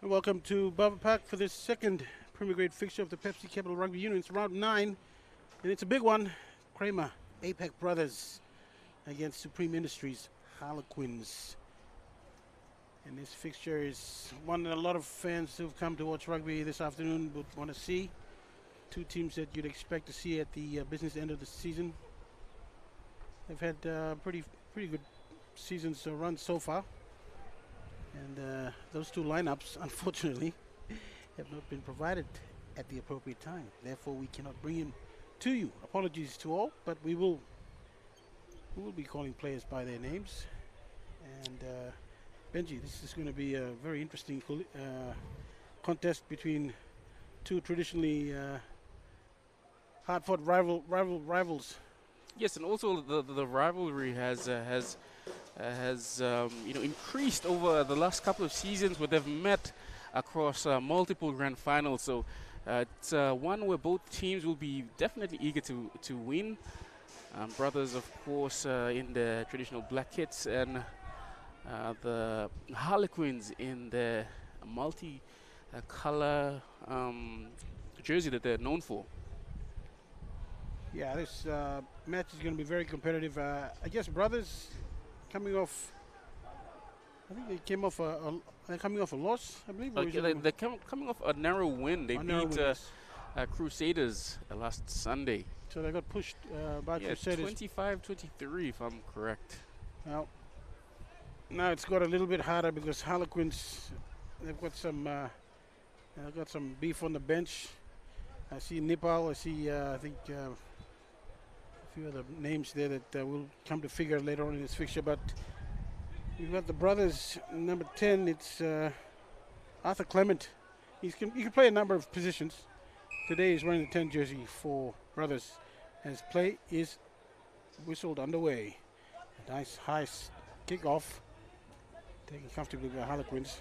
Welcome to Bubba Park for this second Premier Grade fixture of the Pepsi Capital Rugby Union. It's round 9, and it's a big one. KRAMER APAC brothers against Supreme Industries Harlequins. And this fixture is one that a lot of fans who've come to watch rugby this afternoon would want to see. Two teams that you'd expect to see at the business end of the season. They've had pretty good seasons run so far. And those two lineups, unfortunately, have not been provided at the appropriate time. Therefore, we cannot bring him to you. Apologies to all, but we will be calling players by their names. And Benji, this is going to be a very interesting contest between two traditionally hard-fought rivals. Yes, and also the rivalry has increased over the last couple of seasons where they've met across multiple grand finals. So it's one where both teams will be definitely eager to win. Brothers, of course, in the traditional black kits, and the Harlequins in the multi-color jersey that they're known for. Yeah, this match is going to be very competitive. I guess brothers coming off. I think they came off they're coming off a loss, I believe. They're coming off a narrow win. They beat Crusaders last Sunday. So they got pushed by Crusaders. 25-23, if I'm correct. Well, now it's got a little bit harder because Harlequins, they've got some beef on the bench. I see Nipal. I see I think a few other names there that will come to figure later on in this fixture. But we've got the brothers, number 10. It's Arthur Clement. He can play a number of positions. Today he's wearing the 10 jersey for brothers. As play is whistled underway. A nice high kick-off. Taken comfortably by Harlequins.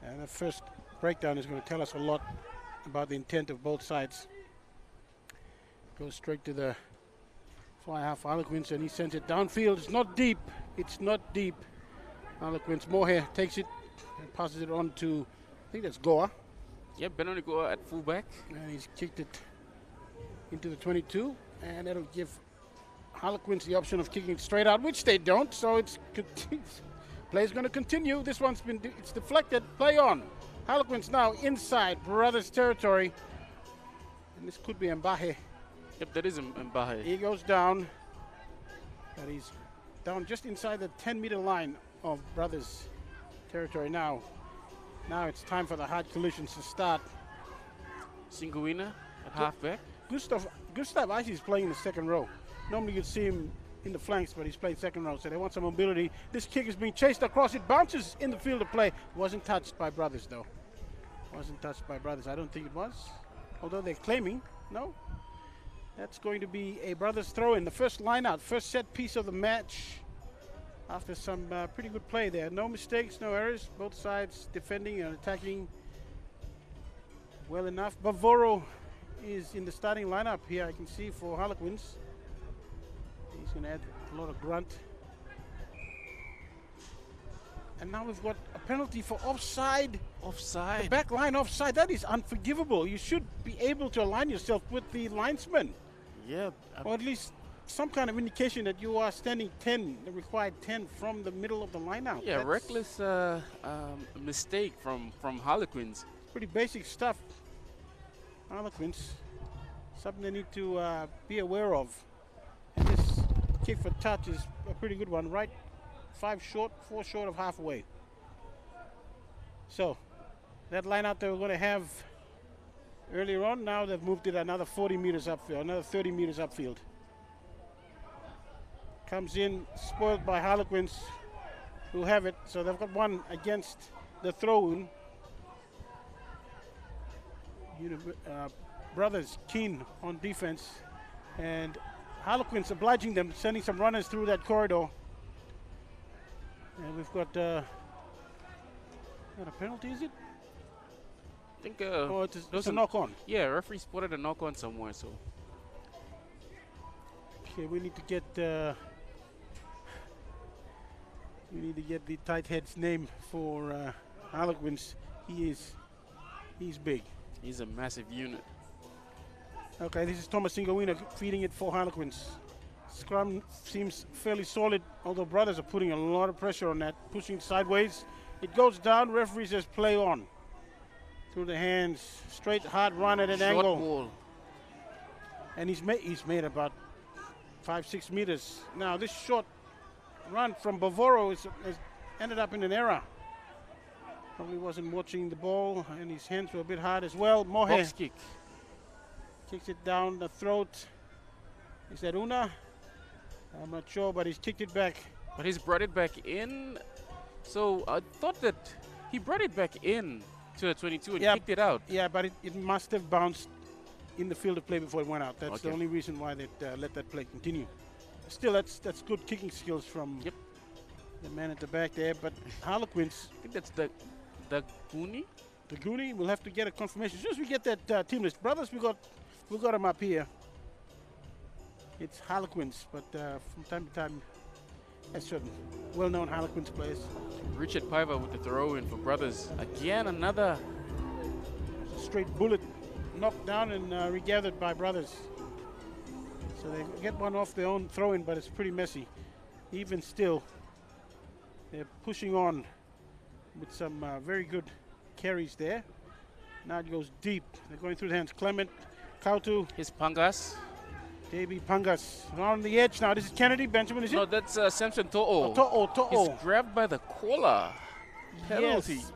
And the first breakdown is going to tell us a lot about the intent of both sides. Goes straight to the fly half Harlequins, and he sends it downfield. It's not deep. It's not deep. Harlequins, Mohair takes it and passes it on to, I think that's Goa. Yeah, Benoni Goa at fullback. And he's kicked it into the 22, and that'll give Harlequins the option of kicking it straight out, which they don't, so it's play's going to continue. This one's been, it's deflected, play on. Harlequins now inside brothers territory, and this could be Mbahe. Yep, that is Mbahe. He goes down, but he's down just inside the 10-meter line of brothers territory now. Now it's time for the hard collisions to start. Singuina at halfback. Gustav Icy is playing in the second row. Normally you'd see him in the flanks, but he's playing second row, so they want some mobility. This kick is being chased across. It bounces in the field of play. Wasn't touched by brothers, though. Wasn't touched by brothers. I don't think it was. Although they're claiming, no. That's going to be a brothers throw in. The first line out, first set piece of the match. After some pretty good play there. No mistakes, no errors. Both sides defending and attacking well enough. Bavoro is in the starting lineup here, I can see, for Harlequins. He's going to add a lot of grunt. And now we've got a penalty for offside. Offside. The back line offside. That is unforgivable. You should be able to align yourself with the linesman. Yeah. Or at least some kind of indication that you are standing 10, the required 10 from the middle of the line out. Yeah, reckless mistake from Harlequins. Pretty basic stuff. Harlequins. Something they need to be aware of. And this kick for touch is a pretty good one, right? 4 short of halfway. So that line out they were going to have earlier on, now they've moved it another 40 meters upfield, another 30 meters upfield. Comes in, spoiled by Harlequins, who have it. So they've got one against the throw-in. Brothers keen on defense, and Harlequins obliging them, sending some runners through that corridor. And we've got a penalty, is it? I think it's a knock-on. Yeah, referee spotted a knock-on somewhere, so. Okay, we need to get the tight head's name for Harlequins. He's big. He's a massive unit. Okay, this is Thomas Singawina feeding it for Harlequins. Scrum seems fairly solid, although brothers are putting a lot of pressure on that, pushing it sideways. It goes down, referee says play on. Through the hands, straight hard run at an Short angle. ball. And he's made about 5-6 meters. Now this short run from Bavoro has ended up in an error. Probably wasn't watching the ball, and his hands were a bit hard as well. Mohe Box kick. kicks it down the throat. Is that Una? I'm not sure, but he's kicked it back. But he's brought it back in. So I thought that he brought it back in to the 22 and kicked it out. Yeah, but it must have bounced in the field of play before it went out. That's the only reason why they let that play continue. Still, that's good kicking skills from the man at the back there. But Harlequins, I think that's the Goonie. The Goonie, we'll have to get a confirmation. As soon as we get that team list. Brothers, we got them up here. It's Harlequins, but from time to time, that's certain well-known Harlequins players. Richard Piver with the throw-in for brothers. Again, another straight bullet knocked down and regathered by brothers. So they get one off their own throw-in, but it's pretty messy. Even still, they're pushing on with some very good carries there. Now it goes deep. They're going through the hands. Clement, Kautu. His Pangas. Davey Pangas around the edge now. This is Kennedy. Benjamin, is it? No, that's Samson To'o. To'o. He's grabbed by the collar. Penalty. Yes.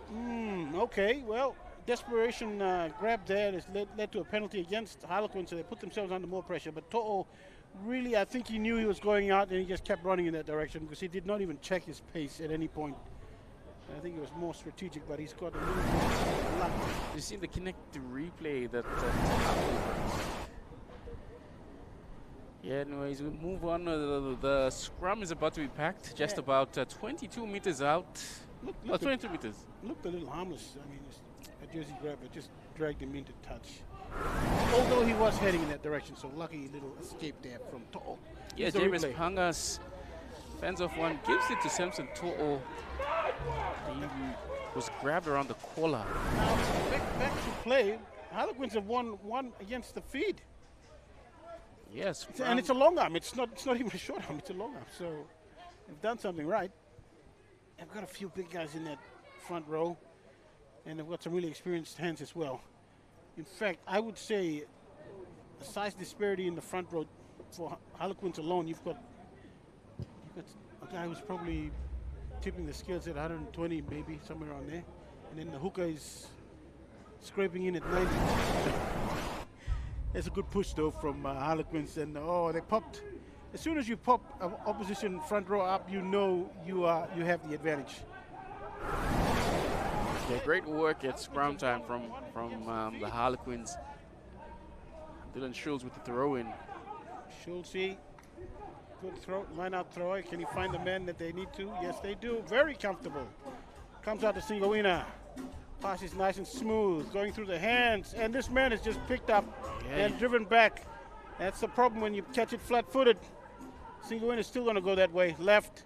Okay, well, desperation grab there has led to a penalty against Harlequins, so they put themselves under more pressure. But To'o, really, I think he knew he was going out, and he just kept running in that direction because he did not even check his pace at any point. I think it was more strategic, but he's got a little bit of luck. You see the connected replay that yeah, anyways, we move on. The scrum is about to be packed, just about 22 meters out. Look 22 meters. Looked a little harmless. I mean, a jersey grab, but just dragged him into touch. Although he was heading in that direction, so lucky little escape there from To'o. Yeah, James Pangas fends off one, gives it to Samson To'o. He was grabbed around the collar. Now, back to play. Harlequins have won one against the feed. Yes, and it's a long arm. It's not even a short arm. It's a long arm. So they've done something right. They've got a few big guys in that front row, and they've got some really experienced hands as well. In fact, I would say a size disparity in the front row for Harlequins alone. You've got a guy who's probably tipping the scales at 120, maybe somewhere around there, and then the hooker is scraping in at 90. That's a good push, though, from Harlequins. And, they popped. As soon as you pop an opposition front row up, you know you have the advantage. Yeah, great work at scrum time from the Harlequins. Dylan Schultz with the throw-in. Schultz, good throw, line-out thrower. Can he find the man that they need to? Yes, they do. Very comfortable. Comes out to Singawina. Pass is nice and smooth, going through the hands, and this man is just picked up and driven back. That's the problem when you catch it flat-footed. Singawin is still going to go that way. Left.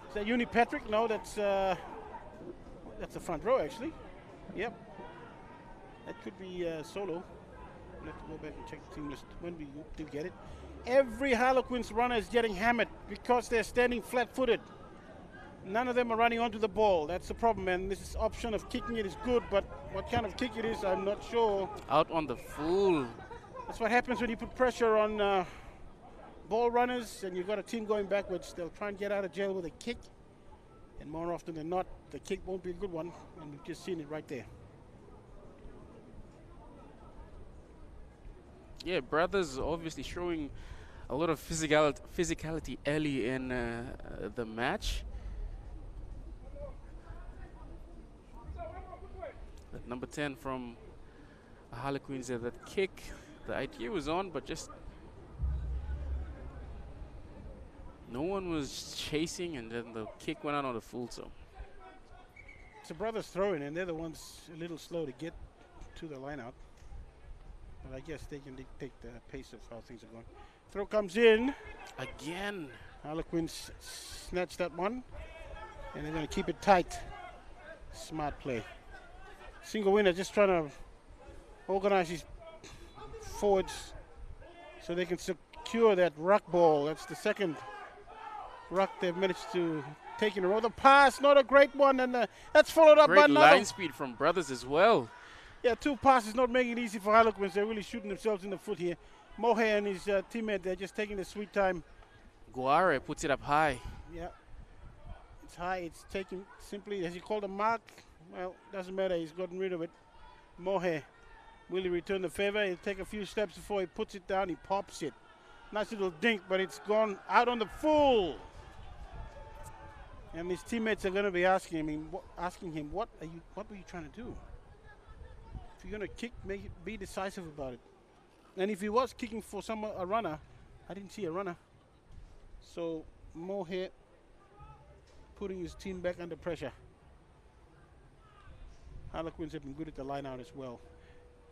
Is that Uni Patrick? No, that's the front row, actually. Yep. That could be Solo. We'll have to go back and check the team list when we do get it. Every Harlequins runner is getting hammered because they're standing flat-footed. None of them are running onto the ball. That's the problem, and this option of kicking it is good, but what kind of kick it is, I'm not sure. Out on the full. That's what happens when you put pressure on ball runners and you've got a team going backwards. They'll try and get out of jail with a kick, and more often than not, the kick won't be a good one, and we've just seen it right there. Yeah, brothers obviously showing a lot of physicality early in the match. That number 10 from Harlequins, that kick, the idea was on, but just no one was chasing, and then the kick went out on the full. So it's the brothers throwing, and they're the ones a little slow to get to the line out. But I guess they can dictate the pace of how things are going. Throw comes in. Again. Harlequins snatch that one, and they're going to keep it tight. Smart play. Single winner just trying to organize his forwards so they can secure that ruck ball. That's the second ruck they've managed to take in a row. The pass, not a great one, and that's followed up by Great another. line speed from Brothers as well. Yeah, 2 passes not making it easy for Harlequins. They're really shooting themselves in the foot here. Mohe and his teammate, they're just taking the sweet time. Guare puts it up high. Yeah, it's high. It's taken simply, has he called a mark? Well, doesn't matter. He's gotten rid of it. Mohe, will he return the favor? He'll take a few steps before he puts it down. He pops it. Nice little dink, but it's gone out on the full. And his teammates are going to be asking him, what were you trying to do? If you're going to kick, be decisive about it. And if he was kicking for a runner, I didn't see a runner. So Mohe putting his team back under pressure. Harlequins have been good at the line out as well.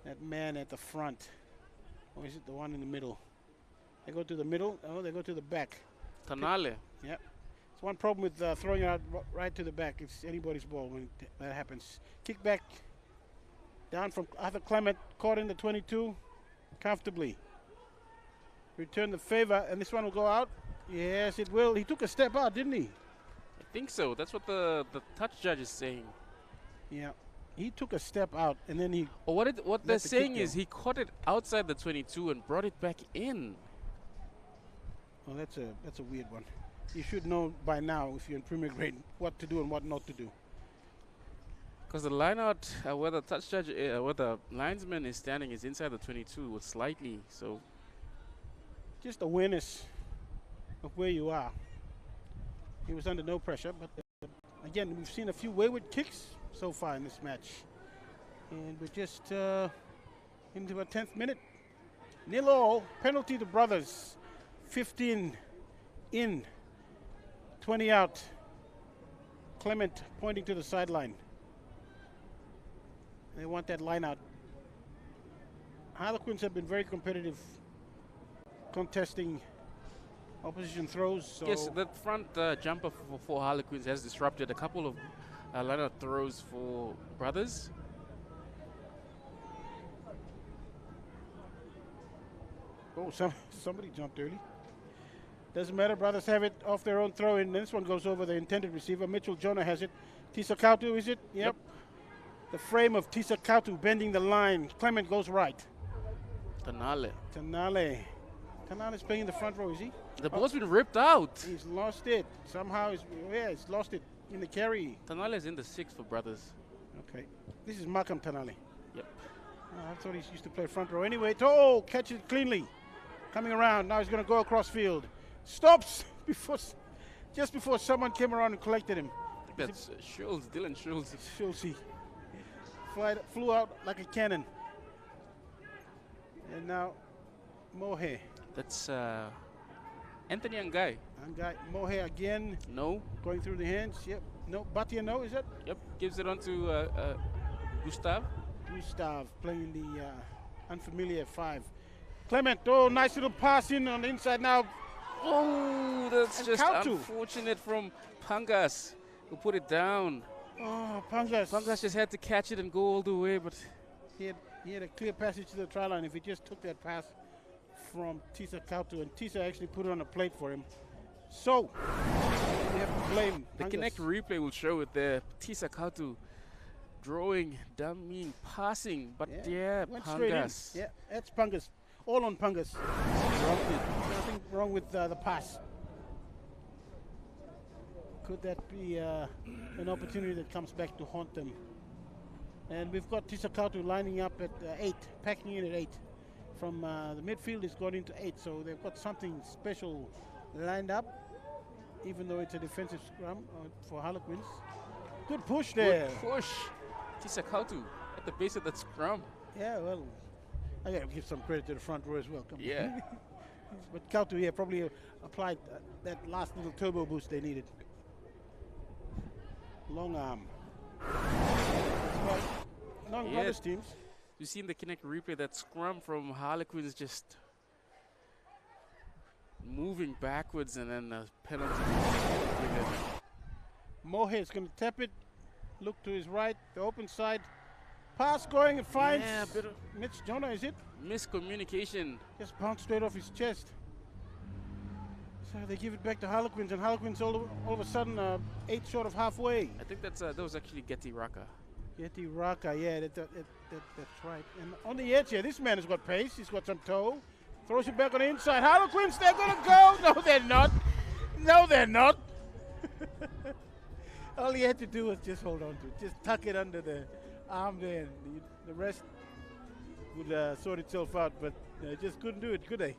That man at the front, or is it the one in the middle? They go to the middle, oh, they go to the back. Tanale. Yeah. It's one problem with throwing it out right to the back. It's anybody's ball when that happens. Kick back down from Arthur Clement, caught in the 22 comfortably. Return the favor, and this one will go out. Yes, it will. He took a step out, didn't he? I think so. That's what the touch judge is saying. Yeah. He took a step out, and then he... Or what they're saying is he caught it outside the 22 and brought it back in. Well, that's a weird one. You should know by now, if you're in Premier Grade, what to do and what not to do. Because the line out, where the touch judge, where the linesman is standing is inside the 22 with slightly, so... Just awareness of where you are. He was under no pressure, but again, we've seen a few wayward kicks so far in this match. And we're just into our 10th minute. 0-0, penalty to Brothers. 15 in, 20 out. Clement pointing to the sideline. They want that line out. Harlequins have been very competitive, contesting opposition throws. So yes, that front jumper for Harlequins has disrupted a couple of line out throws for Brothers. Oh, somebody jumped early. Doesn't matter. Brothers have it off their own throw in. This one goes over the intended receiver. Mitchell Jonah has it. Tisa Kautu, is it? Yep. The frame of Tisa Kautu bending the line. Clement goes right. Tanale. Tanale's playing in the front row, is he? The ball's been ripped out. He's lost it. Somehow, he's lost it in the carry. Tanale's in the 6 for Brothers. Okay. This is Malcolm Tanale. Yep. Oh, I thought he used to play front row. Anyway, oh, catches it cleanly. Coming around. Now he's going to go across field. Stops just before someone came around and collected him. I think that's Schultz, Dylan Schultz. Schultz flew out like a cannon. And now Mohe. That's Anthony Angai. Mohe again. No. Going through the hands. Yep. No. Batia, no, is it? Yep. Gives it on to Gustav. Gustav playing the unfamiliar 5. Clement, oh, nice little pass in on the inside now. Oh, that's And just Kautu. unfortunate from Pangas, who put it down. Oh, Pangas. Pangas just had to catch it and go all the way, but He had a clear passage to the try line if he just took that pass from Tisa Kautu, and Tisa actually put it on a plate for him. So, we have to blame the Pangas. Connect replay will show it there. Tisa Kautu drawing, dummying, passing, but yeah, went straight in. Pangas. Yeah, that's Pangas. All on Pangas. Nothing wrong with the pass. Could that be an opportunity that comes back to haunt them? And we've got Tisa Kautu lining up at 8, packing in at 8. From the midfield, it's gone into 8, so they've got something special lined up, even though it's a defensive scrum for Harlequins. Good push there. Good push. Tisa Kautu at the base of that scrum. Yeah, well, I got to give some credit to the front row as well. Come on. Yeah. But Kautu here probably applied that last little turbo boost they needed. Long arm. Long Brothers teams. You see in the Connect replay that scrum from Harlequins just moving backwards and then a penalty. Mohe is going to tap it. Look to his right, the open side. Pass going and finds Yeah, a bit of Mitch Jonah, is it? miscommunication. Just bounced straight off his chest. So they give it back to Harlequins, and Harlequins all of a sudden 8 short of halfway. I think that was actually Getty Raka. Getty Raka, yeah, that's right. And on the edge here, this man has got pace. He's got some toe. Throws it back on the inside. Harlequins, they're going to go. No, they're not. No, they're not. All he had to do was just hold on to it. Just tuck it under the arm there. And the rest would sort itself out. But just couldn't do it, could they?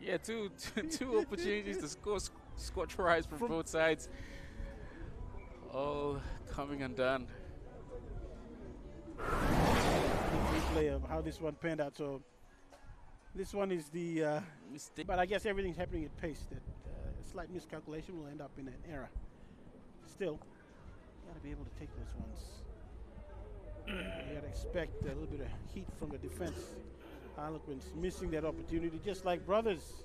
Yeah, two opportunities to score tries from both sides. All coming undone. Replay of how this one panned out. So this one is the Mistake. but I guess everything's happening at pace. That a slight miscalculation will end up in an error. Still, you got to be able to take those ones. You got to expect a little bit of heat from the defense. Harlequins missing that opportunity, just like Brothers.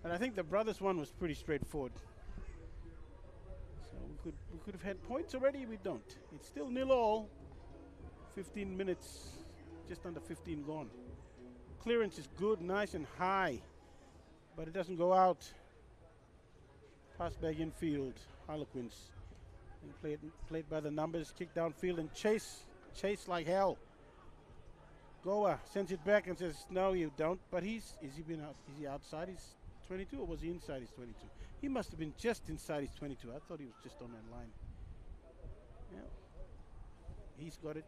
And I think the Brothers one was pretty straightforward. So we could have had points already. We don't. It's still 0-all. 15 minutes, just under 15 gone. Clearance is good, nice and high, but it doesn't go out. Pass back infield, Harlequins. And played by the numbers, kick downfield and chase like hell. Goa sends it back and says, no, you don't. But is he outside his 22 or was he inside his 22? He must have been just inside his 22. I thought he was just on that line. Yeah. He's got it.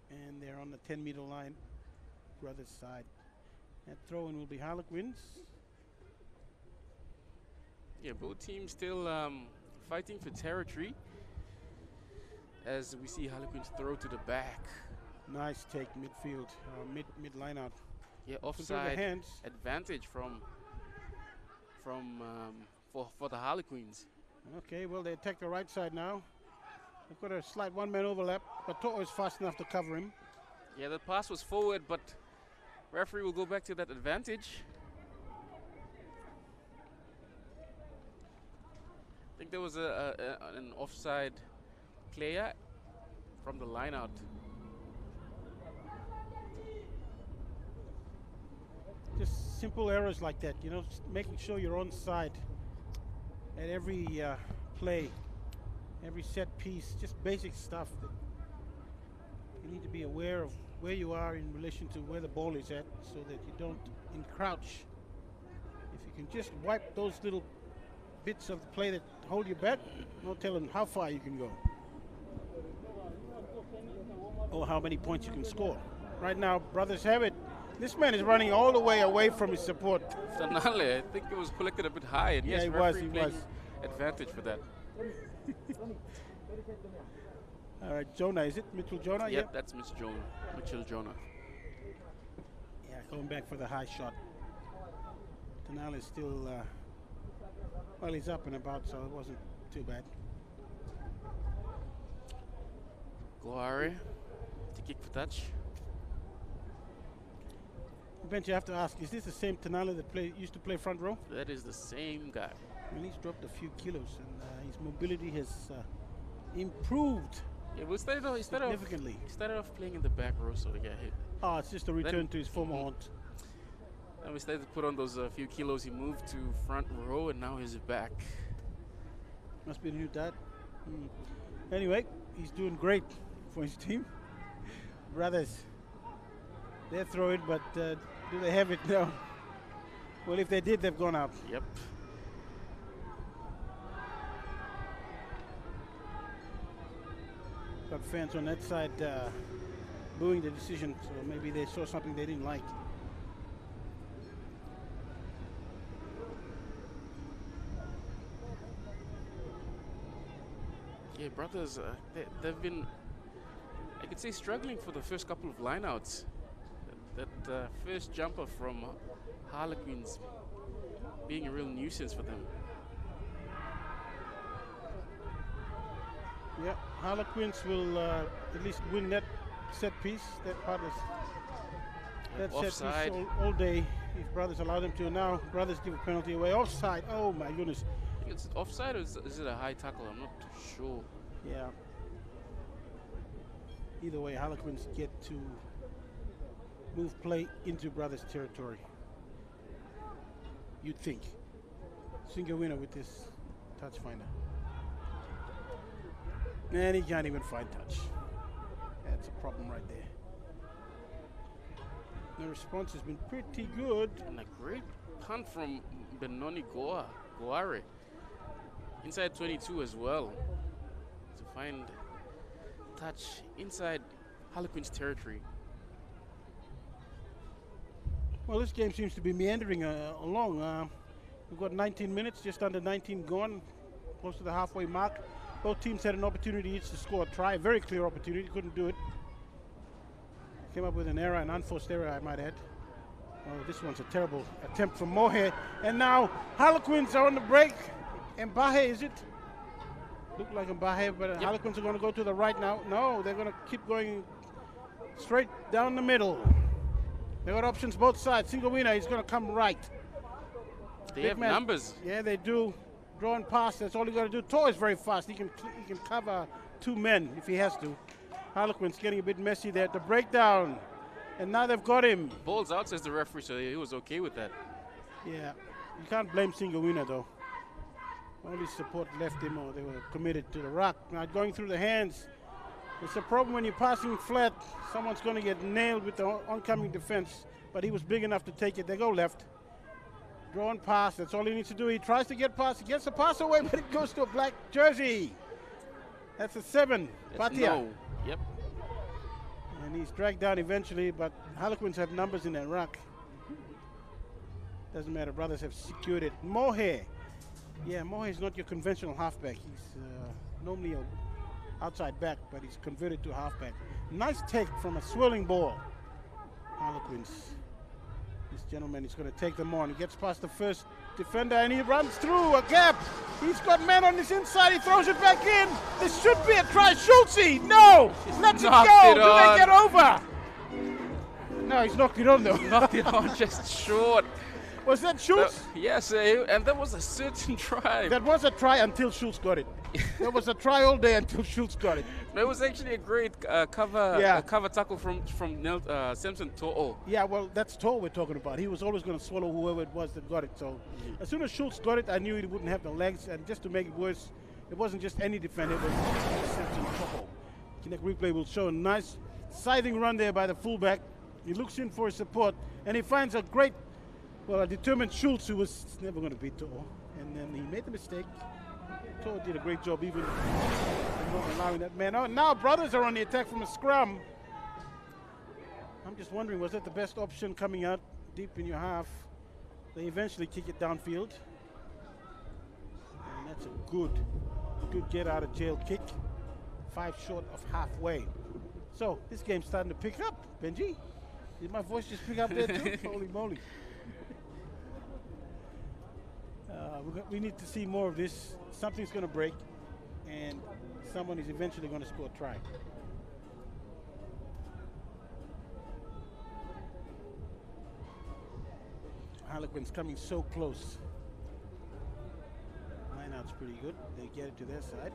And they're on the 10-meter line, Brothers side. That throw-in will be Harlequins. Yeah, both teams still fighting for territory. As we see Harlequins throw to the back. Nice take midfield, mid line out. Yeah, offside advantage for the Harlequins. Okay, well they attack the right side now. They've got a slight one-man overlap, but To'o is fast enough to cover him. Yeah, the pass was forward, but referee will go back to that advantage. I think there was an offside player from the line out. Just simple errors like that, you know, just making sure you're on side at every play, every set piece, just basic stuff that you need to be aware of where you are in relation to where the ball is at so that you don't encroach. If you can just wipe those little bits of the play that hold you back, no telling how far you can go or how many points you can score. Right now, Brothers have it. This man is running all the way away from his support. Tanale, I think it was collected a bit high, and yeah, yes, he was. Advantage for that. All right, Jonah, is it Mitchell Jonah? Yep, that's Mitchell Jonah. Yeah, going back for the high shot. Tanale is still, well, he's up and about, so it wasn't too bad. Gohari to kick for touch. Bench, you have to ask, is this the same Tanale that used to play front row? That is the same guy. Well, he's dropped a few kilos, and his mobility has improved significantly. He started off playing in the back row, so he got hit. Oh, it's just a return to his former haunt. And we started to put on those few kilos. He moved to front row, and now he's back. Must be the new dad. Anyway, he's doing great for his team. Brothers, they're throwing, but do they have it? No. Well, if they did, they've gone out. Yep. Got fans on that side booing the decision, so maybe they saw something they didn't like. Yeah, Brothers, they've been, I could say, struggling for the first couple of lineouts. That first jumper from Harlequins being a real nuisance for them. Yeah, Harlequins will at least win that set piece. That part is that offside. Set piece all day if Brothers allow them to. Now Brothers give a penalty away. Offside. Oh my goodness. I think it's offside, or is it a high tackle? I'm not too sure. Yeah. Either way, Harlequins get to move play into Brothers territory. You'd think. Single winner with this touch finder. And he can't even find touch. That's a problem right there. The response has been pretty good. And a great punt from Benoni Goare. Inside 22 as well. To find touch inside Harlequins territory. Well, this game seems to be meandering along. We've got 19 minutes, just under 19 gone, close to the halfway mark. Both teams had an opportunity each to score a try, very clear opportunity, couldn't do it. Came up with an error, an unforced error, I might add. Oh, this one's a terrible attempt from Mohe. And now Harlequins are on the break. Mbahe, is it? Looked like Mbahe, but Yep. Harlequins are going to go to the right now. No, they're going to keep going straight down the middle. They got options both sides. Single winner, he's going to come right. They Big have man. numbers. Yeah, they do. Draw and pass, that's all you got to do. Toa is very fast. He can cover two men if he has to. Harlequins getting a bit messy there at the breakdown. And now they've got him. Ball's out, says the referee, so he was okay with that. Yeah, you can't blame single winner though. Only support left him, or they were committed to the rock. Now going through the hands. It's a problem when you're passing flat. Someone's going to get nailed with the oncoming defense, but he was big enough to take it. They go left. Draw and pass, that's all he needs to do. He tries to get past, he gets the pass away, but it goes to a black jersey. That's a 7. That's Patia. no. Yep. And he's dragged down eventually, but Harlequins have numbers in that ruck. Doesn't matter, Brothers have secured it. Mohe. Yeah, Mohe is not your conventional halfback. He's normally an outside back, but he's converted to halfback. Nice take from a swirling ball. Harlequins. This gentleman is going to take them on. He gets past the first defender and he runs through a gap. He's got men on his inside. He throws it back in. This should be a try. Schultze, no! Let's it go. Do they get over? No, he's knocked it on though. Knocked it on just short. Was that Schultz? Yes, and that was a certain try. That was a try until Schultz got it. There was a try all day until Schultz got it. It was actually a great cover tackle from Samson To'o. Yeah, well, that's To'o we're talking about. He was always going to swallow whoever it was that got it. So as soon as Schultz got it, I knew he wouldn't have the legs. And just to make it worse, it wasn't just any defender, it was Samson To'o. Kinect replay will show a nice scything run there by the fullback. He looks in for his support, and he finds a great, well, a determined Schultz who was never going to beat To'o. And then he made the mistake. To'o did a great job even not allowing that man out. Now Brothers are on the attack from a scrum. I'm just wondering, was that the best option coming out deep in your half? They eventually kick it downfield. And that's a good get out of jail kick. 5 short of halfway. So this game's starting to pick up, Benji. Did my voice just pick up there too? Holy moly. We need to see more of this. Something's going to break, and someone is eventually going to score a try. Harlequins coming so close. Line out's pretty good. They get it to their side.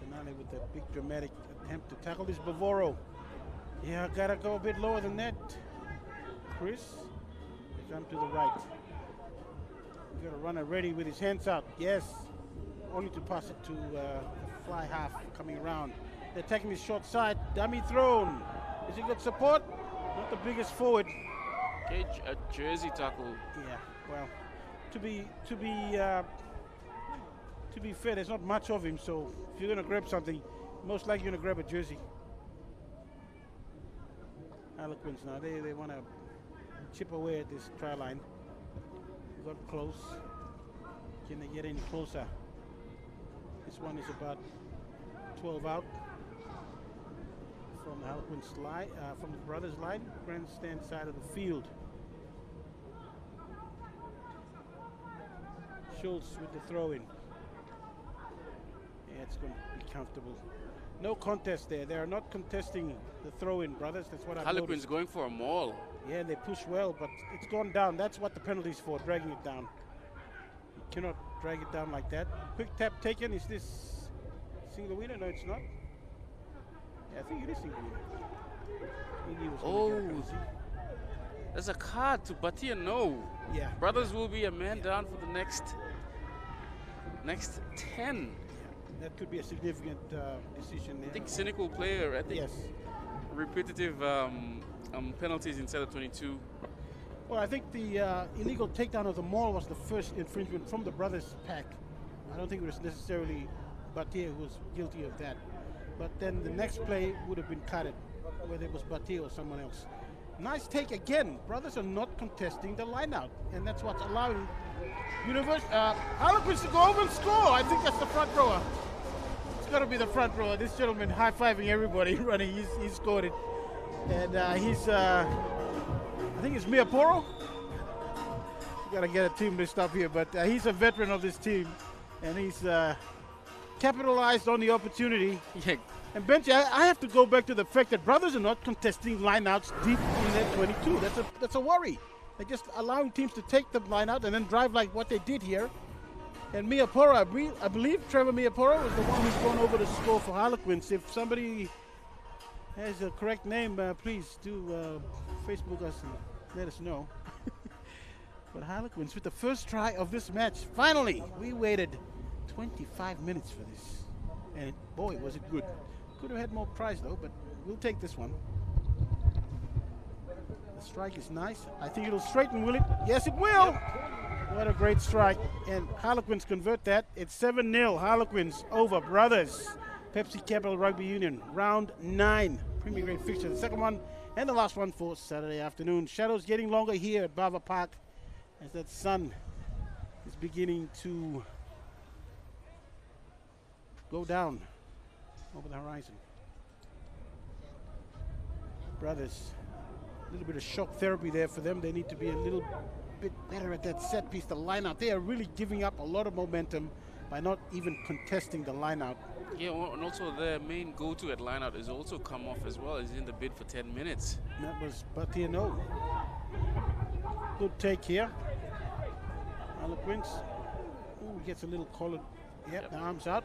Tanale with the big dramatic attempt to tackle this Bavoro. Yeah, gotta go a bit lower than that. Chris, they come to the right. Got a runner ready with his hands out. Yes, only to pass it to fly half coming around. They're taking his short side. Dummy thrown. Is he got support? Not the biggest forward. Okay, a jersey tackle. Yeah, well, to be fair, there's not much of him. So if you're gonna grab something, most likely you're gonna grab a jersey. Harlequins now, they want to chip away at this try line. Got close. Can they get any closer? This one is about 12 out from the Harlequins line, from the Brothers line, grandstand side of the field. Schultz with the throw in. Yeah, it's going to be comfortable. No contest there. They are not contesting the throw in, Brothers. That's what I've Harlequins noticed. going for a maul. Yeah, they push well, but it's gone down. That's what the penalty's for, dragging it down. You cannot drag it down like that. Quick tap taken. Is this single winner? No, it's not. I think it is single winner. I think he was Oh, gonna get a penalty. there's a card to Batia. No. Yeah. Brothers will be a man down for the next 10. Yeah. That could be a significant decision there. I think cynical player. I think Yes. repetitive penalties instead of 22. Well, I think the illegal takedown of the maul was the first infringement from the brothers pack. I don't think it was necessarily Batia who was guilty of that. But then the next play would have been cutted, whether it was Batia or someone else. Nice take again. Brothers are not contesting the line out, and that's what's allowing Harlequins to go over and score. I think that's the front rower. It's got to be the front rower. This gentleman high-fiving everybody running. He's scored it. And he's, I think it's Miaporo. Got to get a team list up here, but he's a veteran of this team, and he's capitalized on the opportunity. Yeah. And Benji, I have to go back to the fact that brothers are not contesting lineouts deep in their 22. That's a worry. They're just allowing teams to take the lineout and then drive like what they did here. And Miaporo, I believe Trevor Miaporo was the one who's gone over to score for Harlequins. If somebody has a correct name, please do Facebook us and let us know. But Harlequins with the first try of this match. Finally, we waited 25 minutes for this. And boy, was it good. Could have had more tries though, but we'll take this one. The strike is nice. I think it'll straighten, will it? Yes, it will. Yep. What a great strike. And Harlequins convert that. It's 7-0. Harlequins over Brothers. Pepsi Capital Rugby Union. Round 9. Premier grade fixture. The second one and the last one for Saturday afternoon. Shadows getting longer here at Bava Park as that sun is beginning to go down over the horizon. Brothers, a little bit of shock therapy there for them. They need to be a little bit better at that set piece, the line out. They are really giving up a lot of momentum by not even contesting the line out. Yeah, and also their main go-to at line out is also come off as well. He's in the bid for 10 minutes. And that was Batiano. Good take here. Harlequins. Ooh, gets a little collared. Yep, the arms out.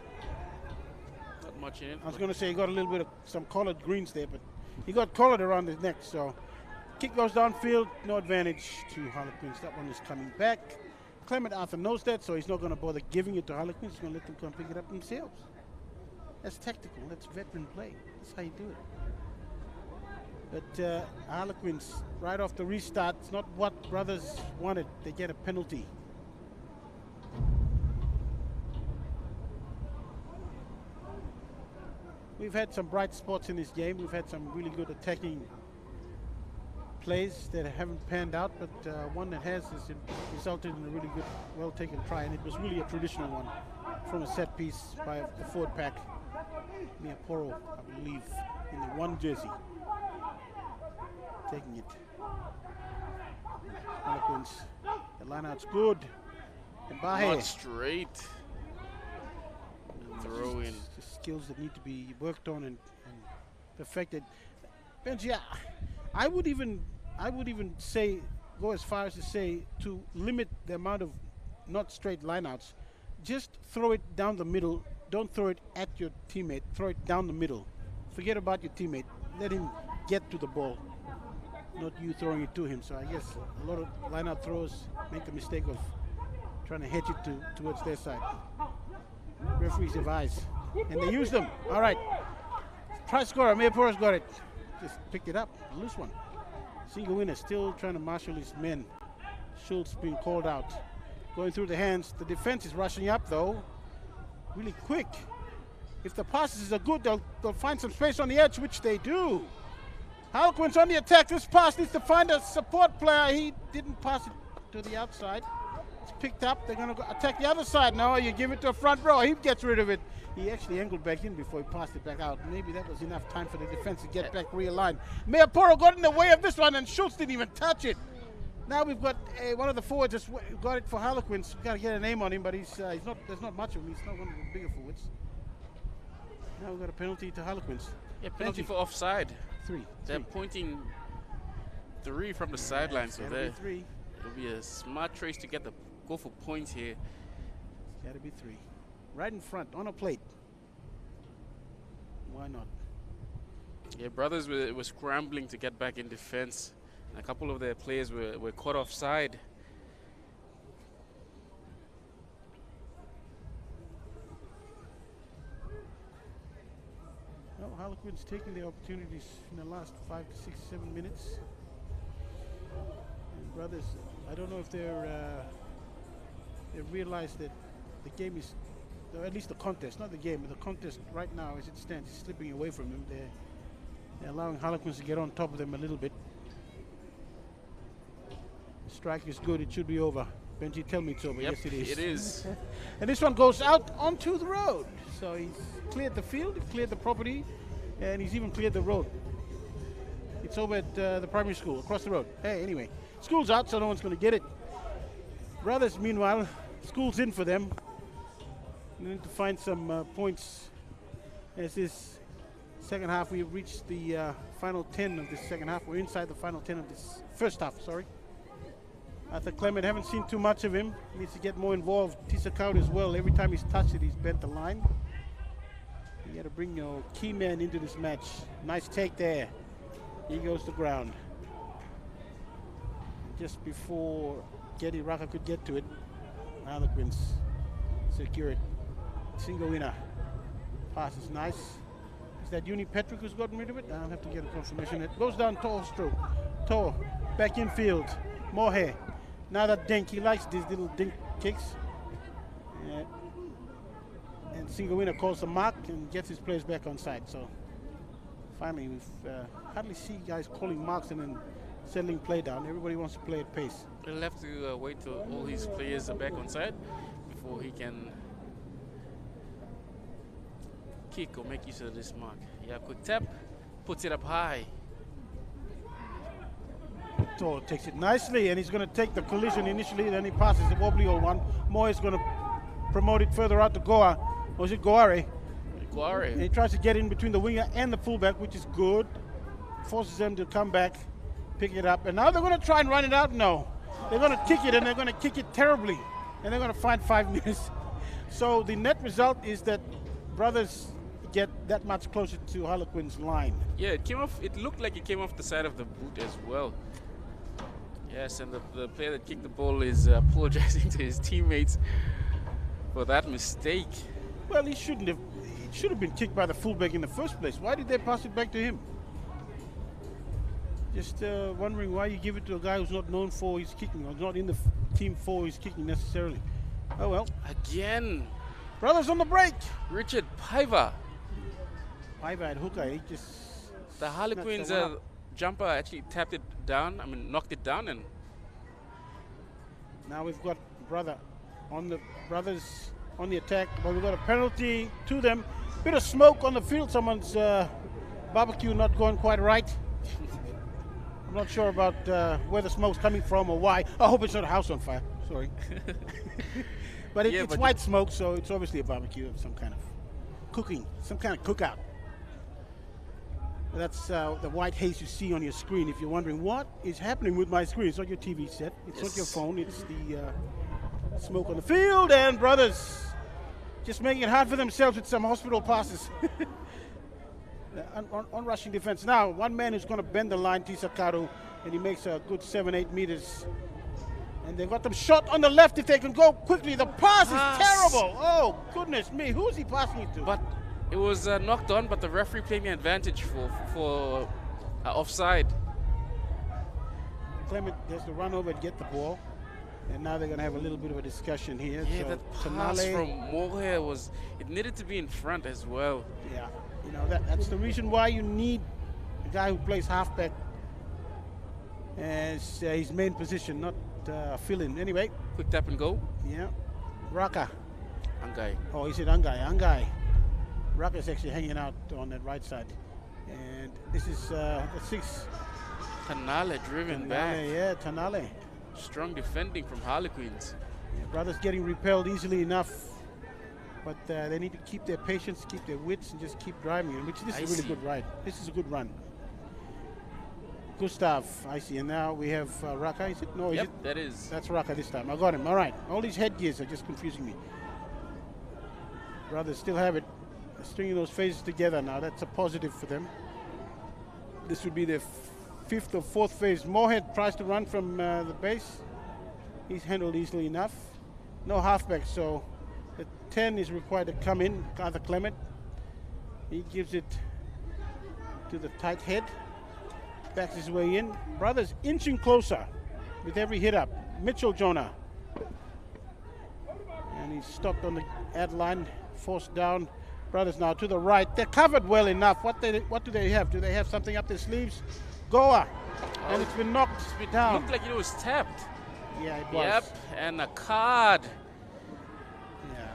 Not much in it. I was going to say he got a little bit of some collared greens there, but he got collared around his neck. So kick goes downfield, no advantage to Harlequins. That one is coming back. Clement Arthur knows that, so he's not going to bother giving it to Harlequins. He's going to let them come pick it up themselves. That's tactical. That's veteran play. That's how you do it. But Harlequins, right off the restart, it's not what Brothers wanted. They get a penalty. We've had some bright spots in this game. We've had some really good attacking plays that haven't panned out, but one that has is resulted in a really good, well-taken try, and it was really a traditional one from a set piece by the forward pack. Miaporo, I believe, in the 1 jersey. Taking it. Harlequins. The lineout's good. And Bahe. Not straight. Throw in. Just skills that need to be worked on and perfected. Benji, I would even say, go as far as to say, to limit the amount of not straight lineouts, just throw it down the middle. Don't throw it at your teammate. Throw it down the middle. Forget about your teammate. Let him get to the ball, not you throwing it to him. So I guess a lot of lineout throwers make the mistake of trying to hedge it towards their side. Referees have eyes, and they use them. All right. Try scorer. Miaporo's got it. Just picked it up. A loose one. Single winner. Still trying to marshal his men. Schultz being called out. Going through the hands. The defense is rushing up, though. Really quick. If the passes are good, they'll find some space on the edge, which they do. Harlequins on the attack. This pass needs to find a support player. He didn't pass it to the outside. It's picked up. They're going to attack the other side. No, you give it to a front row. He gets rid of it. He actually angled back in before he passed it back out. Maybe that was enough time for the defense to get back realigned. Miaporo got in the way of this one, and Schultz didn't even touch it. Now we've got one of the forwards just got it for Harlequins. We've got to get a name on him, but he's not. There's not much of him. He's not one of the bigger forwards. Now we've got a penalty to Harlequins. Yeah, penalty for offside. Three. They're pointing 3 from the sideline, so there. Three. It'll be a smart trace to go for points here. It's got to be 3. Right in front, on a plate. Why not? Yeah, brothers were scrambling to get back in defense. And a couple of their players were caught offside. Well, Harlequins taking their opportunities in the last 5 to 6, 7 minutes. And brothers, I don't know if they realize that the game is, or at least the contest, not the game, but the contest right now as it stands is slipping away from them. They're allowing Harlequins to get on top of them a little bit. The strike is good, it should be over. Benji, tell me so, but Yep, yes it is. it is. And this one goes out onto the road. So he's cleared the field, he's cleared the property, and he's even cleared the road. It's over at the primary school, across the road. Hey, anyway, school's out, so no one's going to get it. Brothers, meanwhile, school's in for them. We need to find some points as this second half. We've reached the final 10 of this second half. We're inside the final 10 of this first half, sorry. Arthur Clement, haven't seen too much of him. Needs to get more involved. Tisakaut as well. Every time he's touched it, he's bent the line. You got to bring your key man into this match. Nice take there. He goes to ground. Just before Getty Raka could get to it, Harlequins secure it. Single winner. Pass is nice. Is that Uni Petrick who's gotten rid of it? I'll have to get a confirmation. It goes down Tor stroke. Tor, back infield. Mohe. Now that dink, he likes these little dink kicks. Yeah. And single winner calls the mark and gets his players back on side. So finally, we've hardly see guys calling marks and then settling play down. Everybody wants to play at pace. He'll have to wait till all his players are back on side before he can kick or make use of this mark. Yeah, quick tap, puts it up high. Tor takes it nicely, and he's going to take the collision initially, then he passes the wobbly old one. Moy is going to promote it further out to Goa. Or is it Goare? Goare. And he tries to get in between the winger and the fullback, which is good. Forces them to come back, pick it up. And now they're going to try and run it out? No. They're going to kick it, and they're going to kick it terribly. And they're going to find 5 minutes. So the net result is that brothers get that much closer to Harlequins' line. Yeah, it came off. It looked like it came off the side of the boot as well. Yes, and the player that kicked the ball is apologizing to his teammates for that mistake. Well, he shouldn't have. It should have been kicked by the fullback in the first place. Why did they pass it back to him? Just wondering why you give it to a guy who's not known for his kicking, or not in the team for his kicking necessarily. Oh well. Again. Brothers on the break. Richard Paiva. Paiva at hooker. He just. The Harlequins jumper actually tapped it down. I mean, knocked it down, and now we've got brothers on the attack, but we've got a penalty to them. Bit of smoke on the field. Someone's barbecue not going quite right. I'm not sure about where the smoke's coming from or why. I hope it's not a house on fire. Sorry. But it's white smoke, so it's obviously a barbecue of some kind of cooking, some kind of cookout. That's the white haze you see on your screen. If you're wondering what is happening with my screen, it's not your TV set, it's not your phone, it's the smoke on the field. And brothers just making it hard for themselves with some hospital passes. on rushing defense. Now, one man is going to bend the line, Tisakaru, and he makes a good 7-8 meters. And they've got them shot on the left if they can go quickly. The pass is terrible. Oh, goodness me. Who's he passing it to? But it was knocked on, but the referee played me advantage for offside. Clement has to run over and get the ball. And now they're going to have a little bit of a discussion here. Yeah, so that pass from Mohe it needed to be in front as well. Yeah, you know, that's the reason why you need a guy who plays halfback as his main position, not fill-in. Anyway. Quick tap and go. Yeah. Raka. Angai. Oh, he said Angai. Angai. Raka is actually hanging out on that right side. And this is the 6th. Tanale driven back. Yeah, Tanale. Strong defending from Harlequins. Yeah, brothers getting repelled easily enough. But they need to keep their patience, keep their wits, and just keep driving. Which this is a really good ride. This is a good run. Gustav, I see. And now we have Raka, is it? No, yep, is it? That is. That's Raka this time. I got him. All right. All these headgears are just confusing me. Brothers still have it. They're stringing those phases together now. That's a positive for them. This would be the fifth or fourth phase. Moorhead tries to run from the base. He's handled easily enough. No halfback, so the 10 is required to come in. Arthur Clement. He gives it to the tight head. Backs his way in. Brothers inching closer with every hit up. Mitchell Jonah. And he's stopped on the ad line, forced down. Brothers now to the right. They're covered well enough. What do they have? Do they have something up their sleeves? Goa. And it's been knocked down. Looked like it was tapped. Yeah, it was. Yep, and a card. Yeah.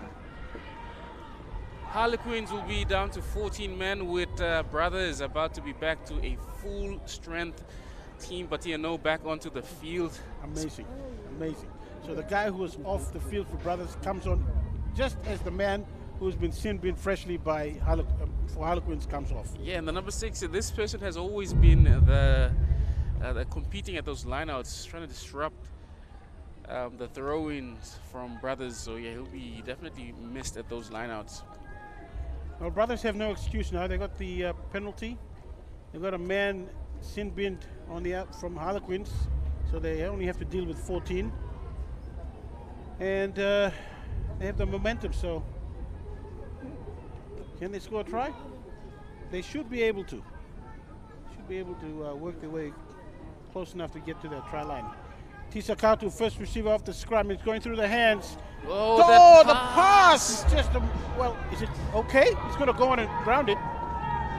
Harlequins will be down to 14 men with Brothers about to be back to a full strength team. Batiano back onto the field. Amazing, amazing. So the guy who was off the field for Brothers comes on just as the man who's been sin bin freshly by for Harlequins comes off. Yeah, and the number 6, this person has always been the competing at those lineouts, trying to disrupt the throw-ins from Brothers. So yeah, he'll be definitely missed at those lineouts. Well, Brothers have no excuse now. They got the penalty. They got a man sin binned on the out from Harlequins, so they only have to deal with 14. And they have the momentum, so can they score a try? They should be able to. Should be able to work their way close enough to get to that try line. Tisakatu, first receiver off the scrum. It's going through the hands. Oh, the pass is just well, is it okay? It's going to go on and ground it.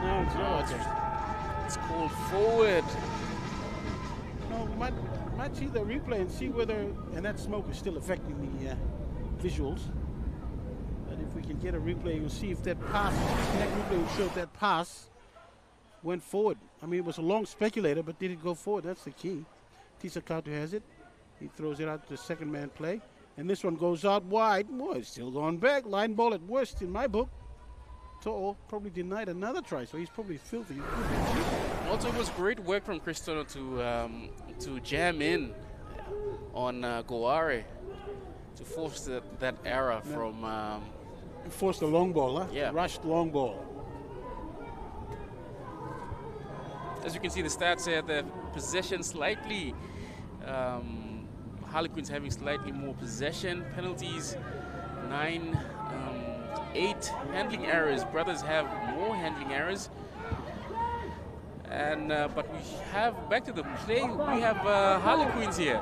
No, it's not okay. It's called forward. No, we might see the replay and see whether, and that smoke is still affecting the visuals. But if we can get a replay, you'll see if that pass, that replay will show that pass went forward. I mean, it was a long speculator, but did it go forward? That's the key. Tisakatu has it. He throws it out to the second man play. And this one goes out wide. Boy, it's still going back. Line ball at worst in my book. To'o probably denied another try, so he's probably filthy. Also, it was great work from Cristiano to jam in on Goare to force that error from... forced a long ball, huh? Yeah. Rushed long ball. As you can see, the stats here, the possession slightly... Harlequins having slightly more possession. Penalties, 9, 8 handling errors. Brothers have more handling errors. And but we have, back to the play, we have Harlequins here.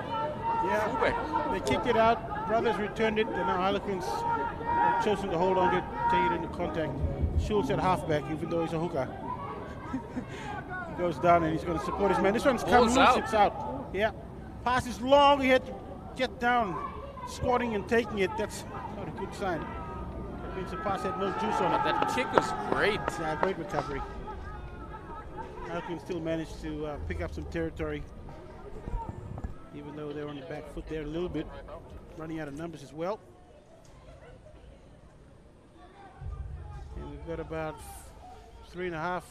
Yeah, fullback. They kicked it out. Brothers returned it, and now Harlequins have chosen to hold on to it, take it into contact. Schultz at halfback, even though he's a hooker. He goes down and he's going to support his man. This one's come loose, it's out. Yeah. Pass is long, he had to get down, squatting and taking it. That's not a good sign. That means the pass had no juice on it. That kick was great. Yeah, great recovery. Harlequins still managed to pick up some territory, even though they're on the back foot there a little bit, running out of numbers as well. And we've got about 3.5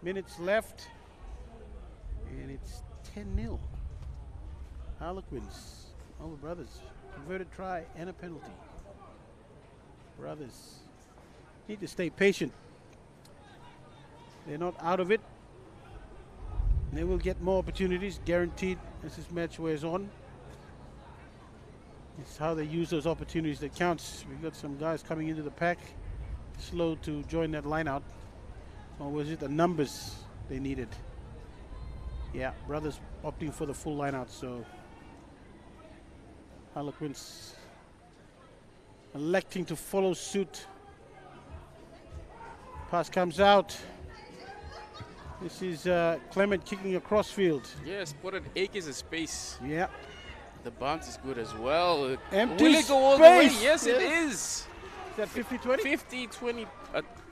minutes left, and it's 10-0. Harlequins over Brothers. Converted try and a penalty. Brothers need to stay patient. They're not out of it. They will get more opportunities, guaranteed, as this match wears on. It's how they use those opportunities that counts. We've got some guys coming into the pack, slow to join that line out. Or was it the numbers they needed? Yeah, Brothers opting for the full line out, so Harlequins electing to follow suit. Pass comes out. This is Clement kicking across field. Yeah, spotted acres of space. Yeah. The bounce is good as well. Empty Will it go all the way? space. Yes, it Yes. is. Is that 50-20? 50-20.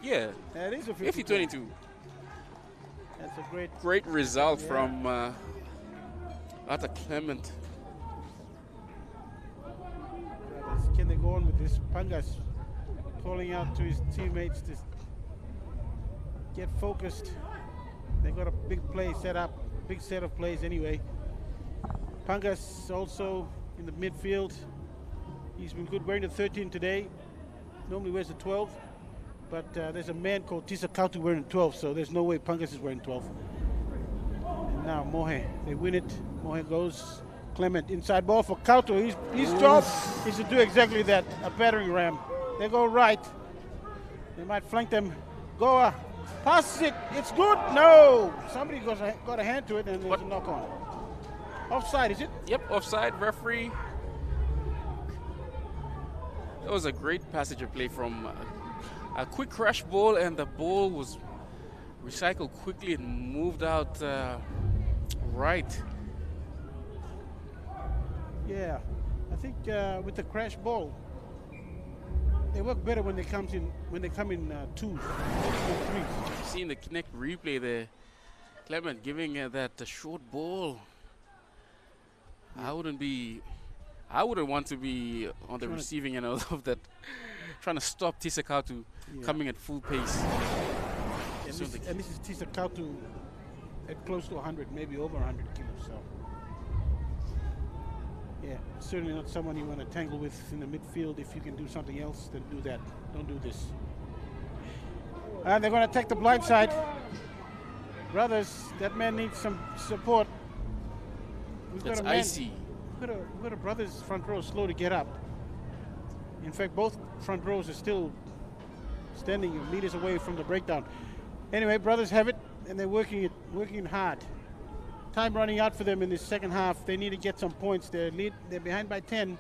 Yeah, That is a 50-22. That's a great. Great result Yeah. from Arthur Clement. Can they go on with this? Pangas calling out to his teammates to get focused. They got a big play set up, big set of plays anyway. Pangas also in the midfield. He's been good wearing the 13 today. Normally wears the 12, but there's a man called Tisakatu wearing 12, so there's no way Pangas is wearing 12. Now Mohe, they win it. Mohe goes. Clement inside ball for Kauto. His job is to do exactly that, a battering ram. They go right. They might flank them. Goa passes it. It's good. No. Somebody got a hand to it and there's a knock on. Offside, is it? Yep, offside, referee. That was a great passage of play from a quick crash ball, and the ball was recycled quickly and moved out right. Yeah, I think with the crash ball, they work better when they come in twos, threes. Seeing the Connect replay there, Clement giving that short ball. Yeah. I wouldn't want to be on the receiving end of that, trying to stop Tisakautu coming at full pace. And this is Tisakautu at close to 100, maybe over 100 kilos. So. Yeah, certainly not someone you want to tangle with in the midfield. If you can do something else, then do that. Don't do this. And they're going to take the blind side. Brothers, that man needs some support. That's icy. We've got a brothers front row slow to get up. In fact, both front rows are still standing meters away from the breakdown. Anyway, brothers have it, and they're working it hard. Time running out for them in this second half. They need to get some points. They're behind by 10.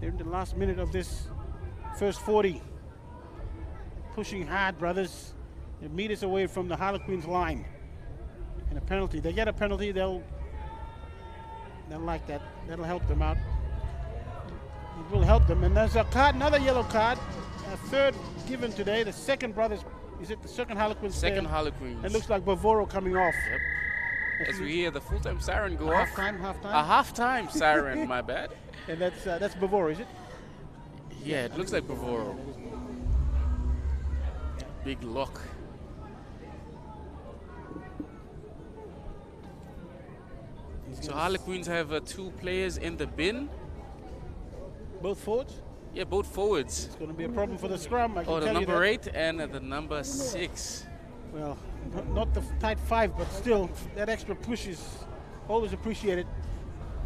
They're in the last minute of this first 40. Pushing hard, brothers. They're meters away from the Harlequins line. And a penalty. They get a penalty, they'll like that. That'll help them out. It will help them. And there's a card, another yellow card. A third given today. The second brothers, is it the second Harlequins? Second Harlequins. It looks like Bavoro coming off. Yep. As we hear the full-time siren go off. Half-time? A half-time siren, my bad. And that's Bavoro, is it? Yeah, it looks like Bavoro. Big lock. So Harlequins have 2 players in the bin. Both forwards? Yeah, both forwards. It's going to be a problem for the scrum. I can tell the you number 8 and the number 6. Well, not the tight 5, but still, that extra push is always appreciated.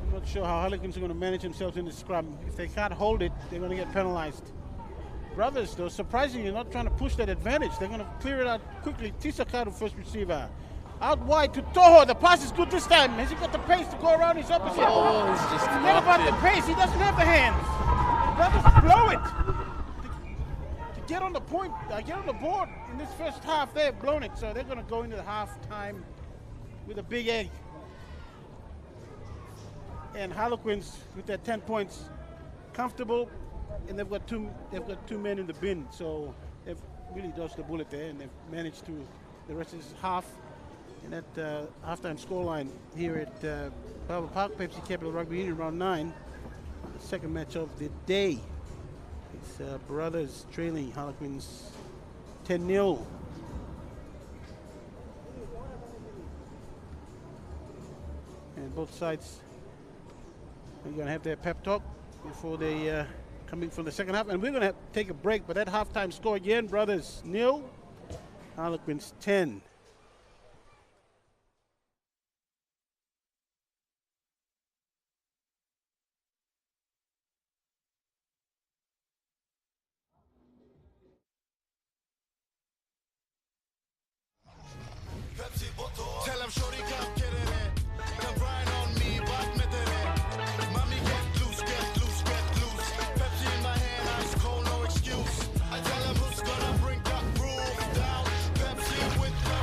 I'm not sure how Harlequins are going to manage themselves in the scrum. If they can't hold it, they're going to get penalized. Brothers, though, surprisingly, not trying to push that advantage. They're going to clear it out quickly. Tisakautu, first receiver. Out wide to Toho. The pass is good this time. Has he got the pace to go around his opposite? Oh, he's just forget about the pace. He doesn't have the hands. Brothers blow it. To get on the point, get on the board in this first half, they've blown it. So they're going to go into the half-time with a big egg. And Harlequins, with their 10 points, comfortable, and they've got two men in the bin. So they've really dodged the bullet there, and they've managed to the rest of this half. And that halftime scoreline here at Barber Park, Pepsi Capital Rugby Union, round 9. The second match of the day. It's Brothers trailing Harlequins 10-0. And both sides are going to have their pep talk before they come in for the second half. And we're going to take a break, but that halftime score again, Brothers 0, Harlequins 10. Tell him shorty come get it in. Come grind on me, but me it. Mommy get loose, get loose, get loose. Pepsi in my hand, ice cold, no excuse. I tell him who's gonna bring that roof down. Pepsi with the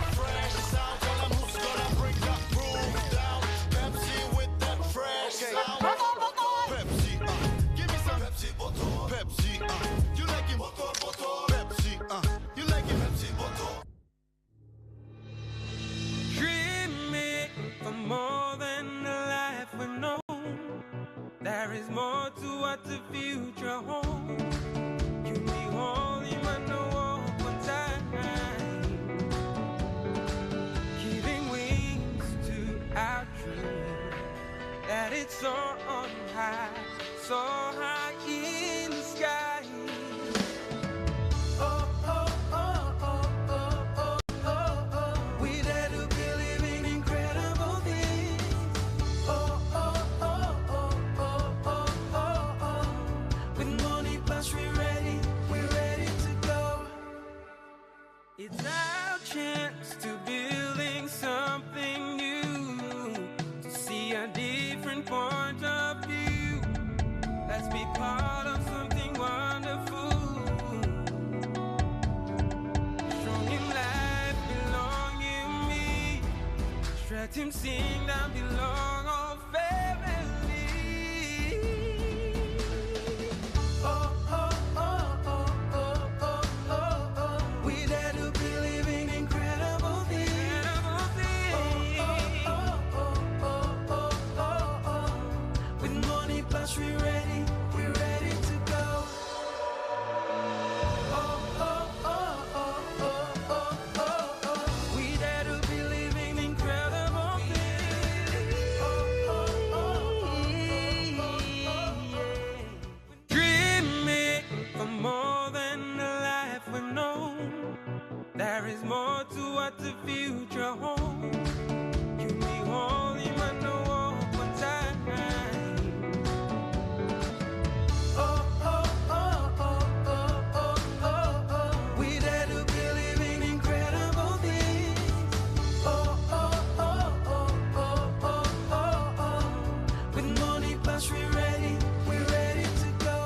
It's our chance to building something new, to see a different point of view. Let's be part of something wonderful. Strong in life, belong in me. Stretch him, sing down, belong all family. Oh, oh, oh, oh, oh, oh, oh, oh. We dare to be living incredible things. Oh, oh, oh, oh, oh, oh, oh. With money plus we ready to go. Oh, oh, oh, oh, oh, oh, oh, oh. We dare to be living incredible things. Oh, oh, oh, oh, oh, oh. Dreaming for more than the life we've known. There is more to what the future holds. You'll be holding my no one time. Oh, oh, oh, oh, oh, oh, oh, oh. We dare to be living incredible things. Oh, oh, oh, oh, oh, oh, oh, oh. With money plus we're ready to go.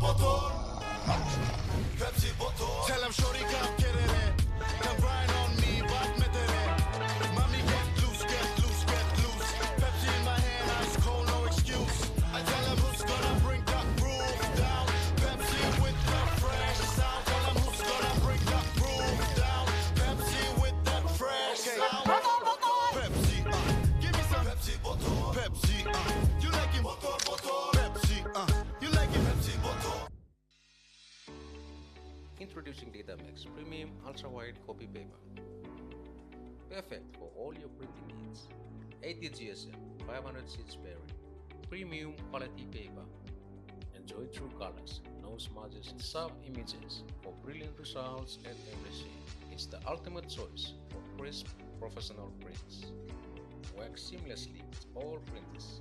Motor. Pepsi motor. Tell him shorty come get it. Come grind on me, but metere. Mommy get loose. Pepsi in my hand, ice cold, no excuse. I tell him who's gonna bring the groove down. Pepsi with the fresh sound. Tell him who's gonna bring the groove down. Pepsi with that fresh sound. Pepsi, give me some Pepsi motor. Pepsi, you like it motor. Pepsi, you like it Pepsi motor. Introducing DataMix Premium Ultra-Wide Copy Paper. Perfect for all your printing needs. 80 GSM, 500 sheets sparing. Premium quality paper. Enjoy true colors, no smudges, sharp images for brilliant results at every shade. It's the ultimate choice for crisp, professional prints. Work seamlessly with all printers.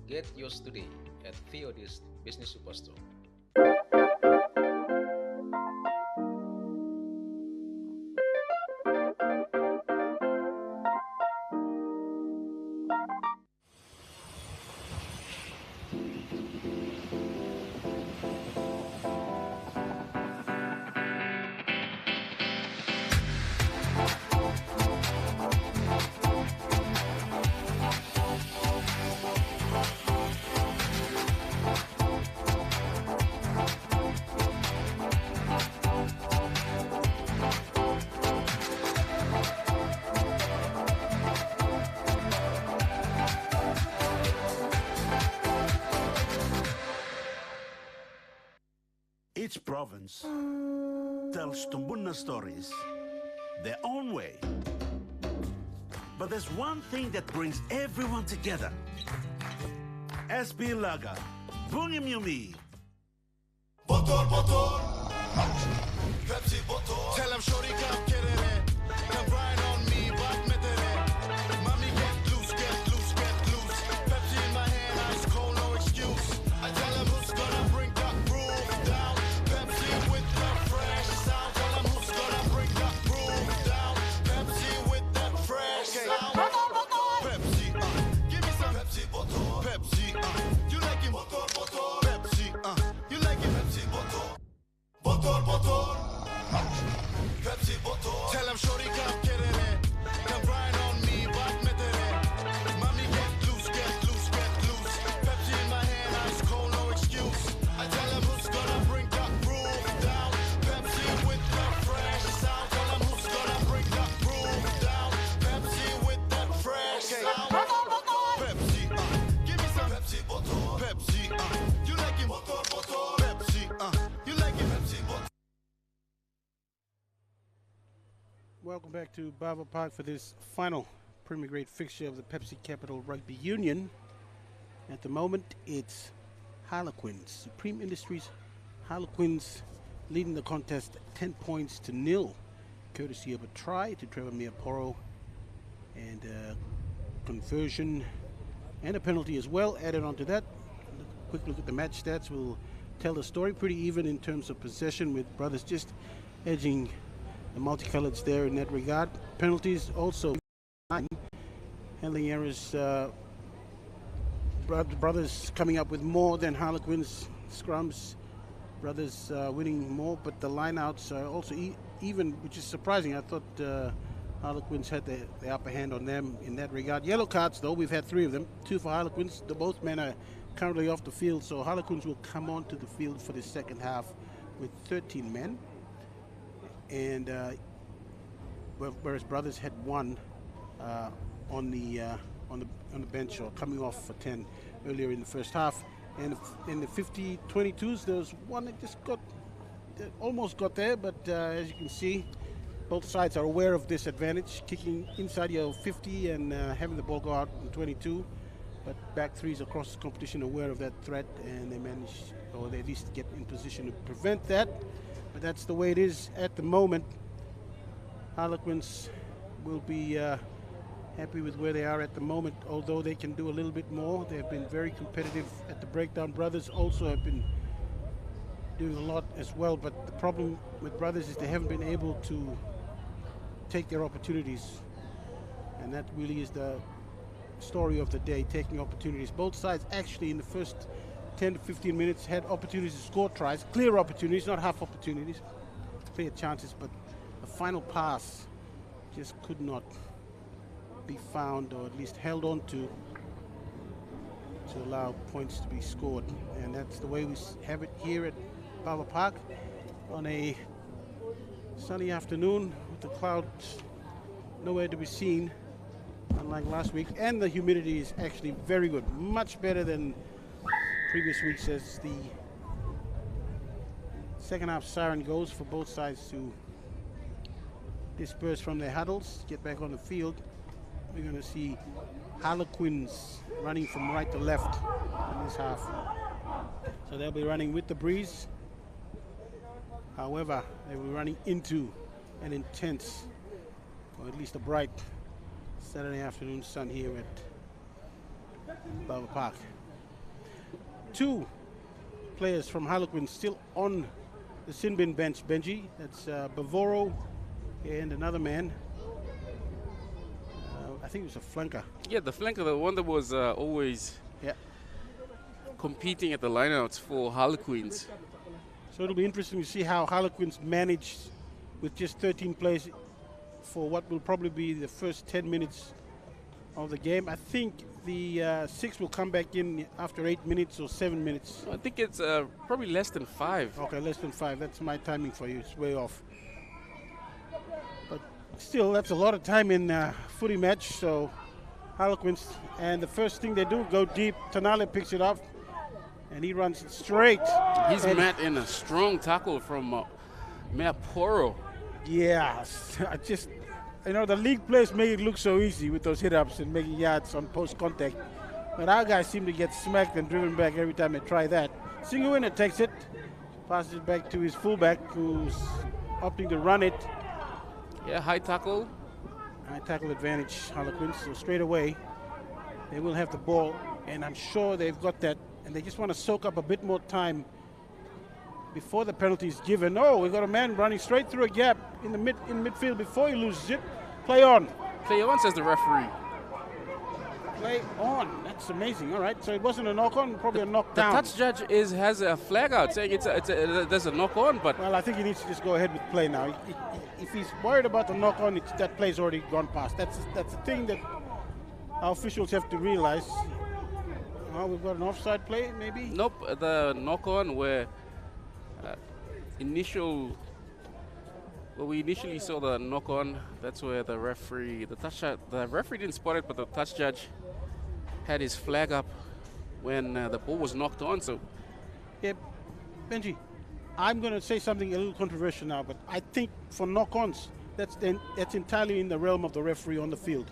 Get yours today at Theodist Business Superstore. Each province tells Tumbuna stories their own way. But there's one thing that brings everyone together. SB Laga, Bungim Yumi. Motor. Pepsi motor. Tell him shorty come get it. Come grind on me, but metere. Mommy get loose. Pepsi in my hand, ice cold, no excuse. I tell him who's gonna bring the groove down. Pepsi with the fresh sound. Tell him who's gonna bring the groove down. Pepsi with that fresh sound. Pepsi, give me some Pepsi motor. Pepsi, you like it motor. Pepsi, you like it Pepsi motor. Motor. Pepsi motor. Welcome back to Bava Park for this final Premier Grade fixture of the Pepsi Capital Rugby Union. At the moment, it's Harlequins, Supreme Industries Harlequins, leading the contest 10 points to 0, courtesy of a try to Trevor Meaporo and a conversion and a penalty as well added onto that. Quick look at the match stats will tell the story. Pretty even in terms of possession, with Brothers just edging the multicoloreds there in that regard. Penalties also 9. Handling errors, Brothers coming up with more than Harlequins. Scrums, Brothers winning more, but the lineouts are also even, which is surprising. I thought Harlequins had the upper hand on them in that regard. Yellow cards, though, we've had 3 of them. 2 for Harlequins. Both men are currently off the field, so Harlequins will come onto the field for the second half with 13 men. And whereas Brothers had 1 on the bench, or coming off for 10 earlier in the first half. And in the 50-22s, there was one that just almost got there, but as you can see, both sides are aware of this advantage, kicking inside your 50 and having the ball go out in 22. But back threes across the competition aware of that threat, and they manage, or they at least get in position to prevent that. But that's the way it is at the moment. Harlequins will be happy with where they are at the moment, although they can do a little bit more. They've been very competitive at the breakdown. Brothers also have been doing a lot as well, but the problem with Brothers is they haven't been able to take their opportunities, and that really is the story of the day, taking opportunities. Both sides actually in the first 10 to 15 minutes had opportunities to score tries, clear opportunities, not half opportunities, clear chances, but the final pass just could not be found, or at least held on to allow points to be scored. And that's the way we have it here at Bava Park on a sunny afternoon with the clouds nowhere to be seen, unlike last week. And the humidity is actually very good, much better than previous weeks, as the second half siren goes for both sides to disperse from their huddles, get back on the field. We're going to see Harlequins running from right to left in this half. So they'll be running with the breeze. However, they will be running into an intense, or at least a bright, Saturday afternoon sun here at Bava Park. 2 players from Harlequins still on the sin bin bench, Benji. That's Bavoro and another man. I think it was a flanker. Yeah, the flanker, the one that was always competing at the lineouts for Harlequins. So it'll be interesting to see how Harlequins manage with just 13 players for what will probably be the first 10 minutes of the game. I think the 6 will come back in after 8 minutes or 7 minutes. I think it's probably less than 5. Okay, less than 5. That's my timing for you. It's way off. But still, that's a lot of time in a footy match. So Harlequins, and the first thing they do, go deep. Tanale picks it up, and he runs it straight. He's met in a strong tackle from Meaporo. Yeah, I just, the league players make it look so easy with those hit-ups and making yards on post-contact. But our guys seem to get smacked and driven back every time they try that. Singuina takes it, passes it back to his fullback, who's opting to run it. Yeah, high tackle. High tackle advantage, Harlequins. So straight away, they will have the ball, and I'm sure they've got that, and they just want to soak up a bit more time before the penalty is given. Oh, we've got a man running straight through a gap in midfield before he loses it. Play on. Play on, says the referee. Play on. That's amazing. All right, so it wasn't a knock on, probably a knock The down. touch judge has a flag out saying there's a knock on, but Well, I think he needs to just go ahead with play now. If he's worried about the knock on, that play's already gone past. That's the thing that our officials have to realize. Oh, we've got an offside play, maybe? nope, the knock on where we initially saw the knock on. That's where the referee didn't spot it, but the touch judge had his flag up when the ball was knocked on. So Yeah, Benji, I'm going to say something a little controversial now, but I think for knock-ons, that's entirely in the realm of the referee on the field.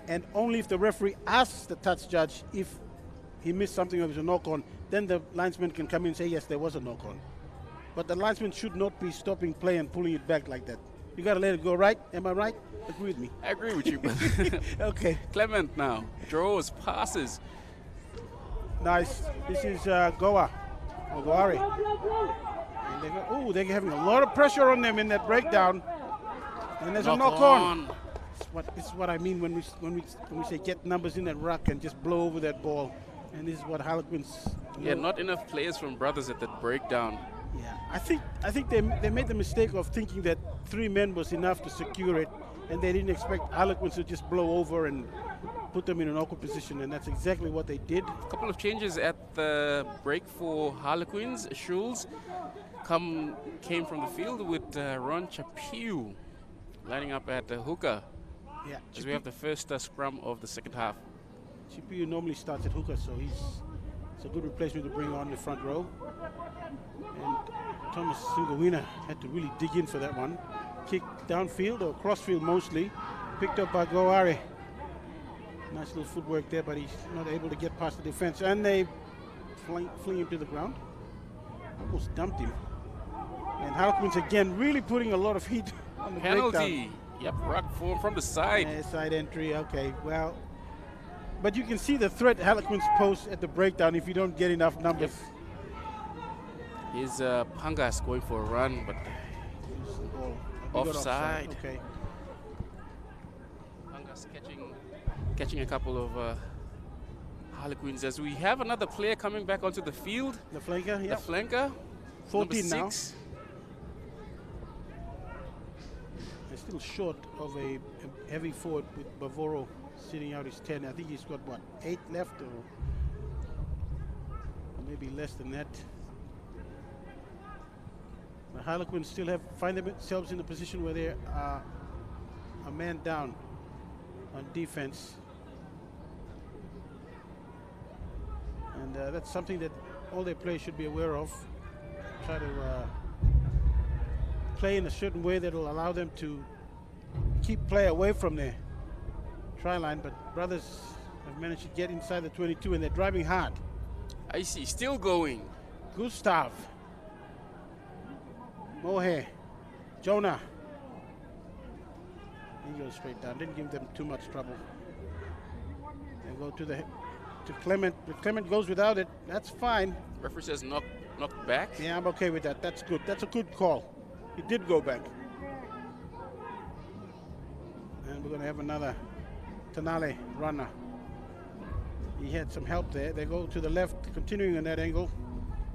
And only if the referee asks the touch judge if he missed something or it was a knock-on, then the linesman can come in and say, yes, there was a knock-on. But the linesman should not be stopping play and pulling it back like that. You got to let it go, right? Am I right? Agree with me. I agree with you. Okay. Clement now draws, passes. Nice. This is Goa. Or Goari. And they're having a lot of pressure on them in that breakdown. And there's a knock-on. It's what I mean when we say get numbers in that ruck and just blow over that ball. And this is what Harlequins. Yeah, not enough players from Brothers at that breakdown. Yeah, I think they made the mistake of thinking that 3 men was enough to secure it, and they didn't expect Harlequins to just blow over and put them in an awkward position, and that's exactly what they did. A couple of changes at the break for Harlequins. Schulz came from the field with Ron Chapiu lining up at the hooker. Yeah, As we have the first scrum of the second half. Chipiu normally starts at hooker, so it's a good replacement to bring on the front row. And Thomas Singawina had to really dig in for that one. Kick downfield or crossfield mostly. Picked up by Goare. Nice little footwork there, but he's not able to get past the defense. And they fling him to the ground. Almost dumped him. And Harlequins again really putting a lot of heat on the breakdown. Penalty. Yep, ruck form from the side. Yeah, side entry, okay, well. But you can see the threat Harlequins pose at the breakdown if you don't get enough numbers. Yep. Here's Pangas going for a run, but offside. Okay. Pangas catching a couple of Harlequins as we have another player coming back onto the field. The flanker, yeah. The flanker. 14 now. 6. They're still short of a heavy forward with Bavoro sitting out his 10. I think he's got, what, 8 left or maybe less than that. The Harlequins still find themselves in a position where they are a man down on defense. And that's something that all their players should be aware of. Try to play in a certain way that will allow them to keep play away from their try line, but Brothers have managed to get inside the 22 and they're driving hard. I see, still going. Gustav. Mohe. Jonah. He goes straight down. Didn't give them too much trouble. They go to Clement. But Clement goes without it. That's fine. Referee says knock back. Yeah, I'm okay with that. That's good. That's a good call. He did go back. And we're going to have another Tanale runner. He had some help there. They go to the left, continuing on that angle.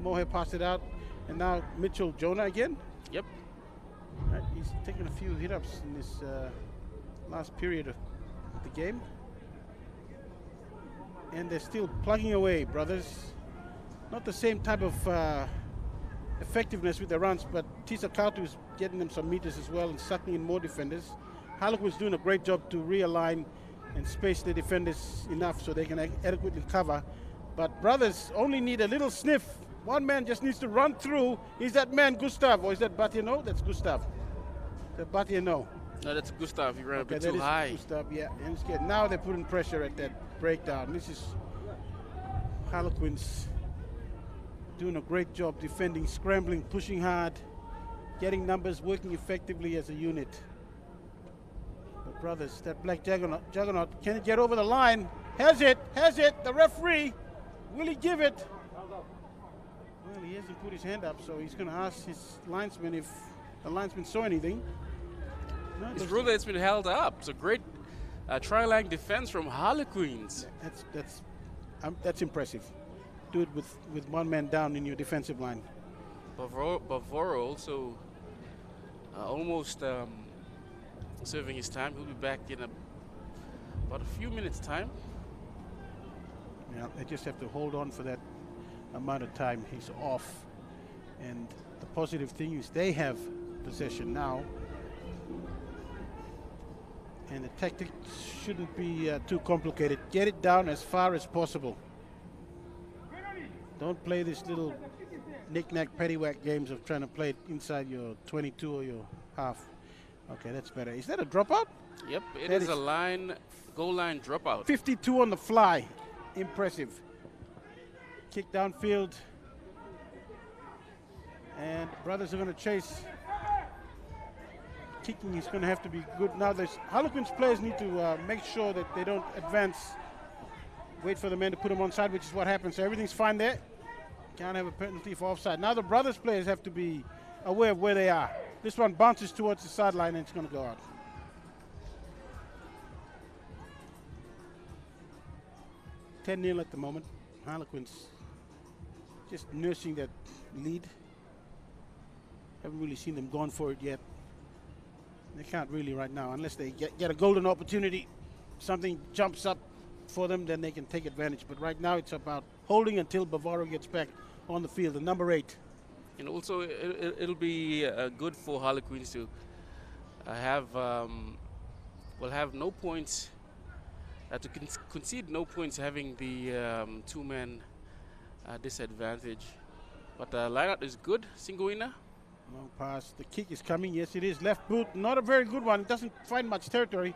Mohe passed it out. And now Mitchell Jonah again. Yep. Right, he's taken a few hit-ups in this last period of the game. And they're still plugging away, Brothers. Not the same type of effectiveness with the runs, but Tisa Kautu is getting them some meters as well and sucking in more defenders. Harlequin's doing a great job to realign and space the defenders enough so they can adequately cover. But Brothers only need a little sniff. One man just needs to run through. Is that man Gustav or is that Batiano? That's Gustav. The Batiano. No, that's Gustav. He ran a bit that too is high. Gustav, yeah. And it's good. Now they're putting pressure at that breakdown. This is Harlequins doing a great job defending, scrambling, pushing hard, getting numbers, working effectively as a unit. But Brothers, that black juggernaut, can it get over the line? Has it, the referee, will he give it? Well, he hasn't put his hand up, so he's going to ask his linesman if the linesman saw anything. No, It's ruled that it's been held up. It's a great try-line defense from Harlequins. That's impressive. Do it with one man down in your defensive line. Bavoro also almost serving his time. He'll be back in about a few minutes' time. Yeah, they just have to hold on for that amount of time. He's off. And the positive thing is they have possession now. And the tactics shouldn't be too complicated. Get it down as far as possible. Don't play this little knick-knack, paddywhack games of trying to play it inside your 22 or your half. Okay, that's better. Is that a dropout? Yep, it That is a is- goal line dropout. 52 on the fly. Impressive. Kick downfield. And brothers are going to chase. Kicking is going to have to be good. Now, Harlequins players need to make sure that they don't advance. Wait for the men to put them onside, which is what happens. So everything's fine there. Can't have a penalty for offside. Now the brothers players have to be aware of where they are. This one bounces towards the sideline and it's going to go out. (10-0) at the moment. Harlequins just nursing that lead. Haven't really seen them gone for it yet. They can't really right now unless they get a golden opportunity. Something jumps up for them, then they can take advantage. But right now it's about holding until Bavaro gets back on the field, the number 8. And also, it'll be good for Harlequins to have no points, to concede no points, having the two-man disadvantage. But the lineup is good. Singoina. Long pass. The kick is coming. Yes, it is. Left boot. Not a very good one. It doesn't find much territory.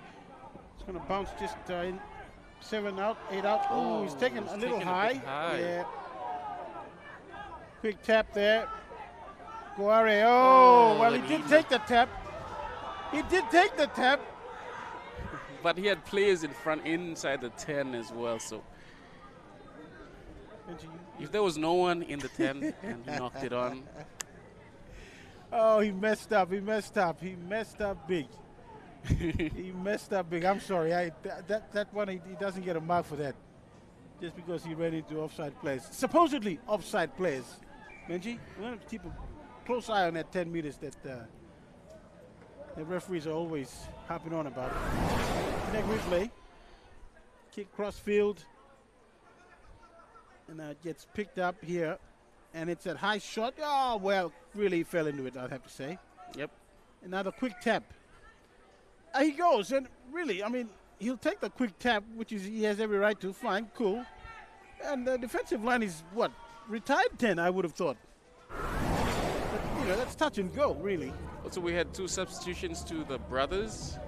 It's going to bounce just in 7 out, 8 out. Oh, he's taken a little high. Yeah. Quick tap there. Guare. Oh, well, he did take the tap. He did take the tap. But he had players in front inside the 10 as well. So if there was no one in the 10 and he knocked it on. Oh, he messed up. He messed up. He messed up big. He messed up big. I'm sorry. That one, he doesn't get a mark for that. Just because he ran into offside players. Supposedly offside players. Benji, we want to keep a close eye on that 10 meters that the referees are always harping on about. Next replay. Kick cross field. And it gets picked up here. And it's a high shot. Oh, well, really fell into it, I'd have to say. Yep. Another quick tap. He goes, and really, I mean, he'll take the quick tap, which is he has every right to. Fine, cool. And the defensive line is, what, retired 10, I would have thought. But, you know, that's touch and go, really. Also, we had 2 substitutions to the brothers.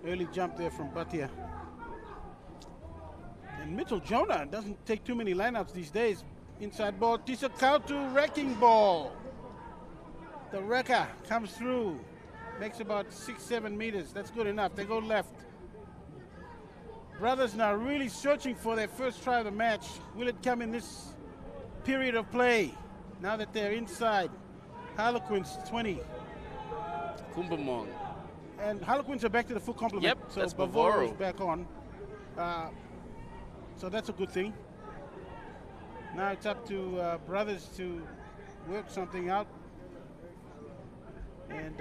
Early jump there from Batia. And Mitchell Jonah doesn't take too many lineouts these days. Inside ball, Tisakautu wrecking ball. The wrecker comes through. Makes about 6-7 meters. That's good enough. They go left. Brothers now really searching for their first try of the match. Will it come in this period of play? Now that they're inside. Harlequins 20. Kumbamong. And Harlequins are back to the full complement. Yep, so that's Bavoro's Bavaro. back on. So that's a good thing. Now it's up to brothers to work something out and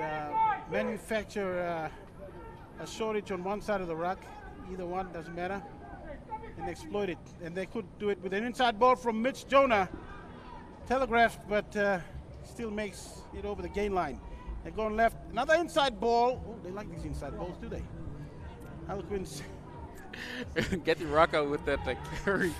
manufacture a shortage on one side of the ruck. Either one, doesn't matter. And exploit it. And they could do it with an inside ball from Mitch Jonah. Telegraphed, but still makes it over the gain line. They're going left. Another inside ball. Oh, they like these inside balls, do they? Harlequins. Get the rock out with that carry.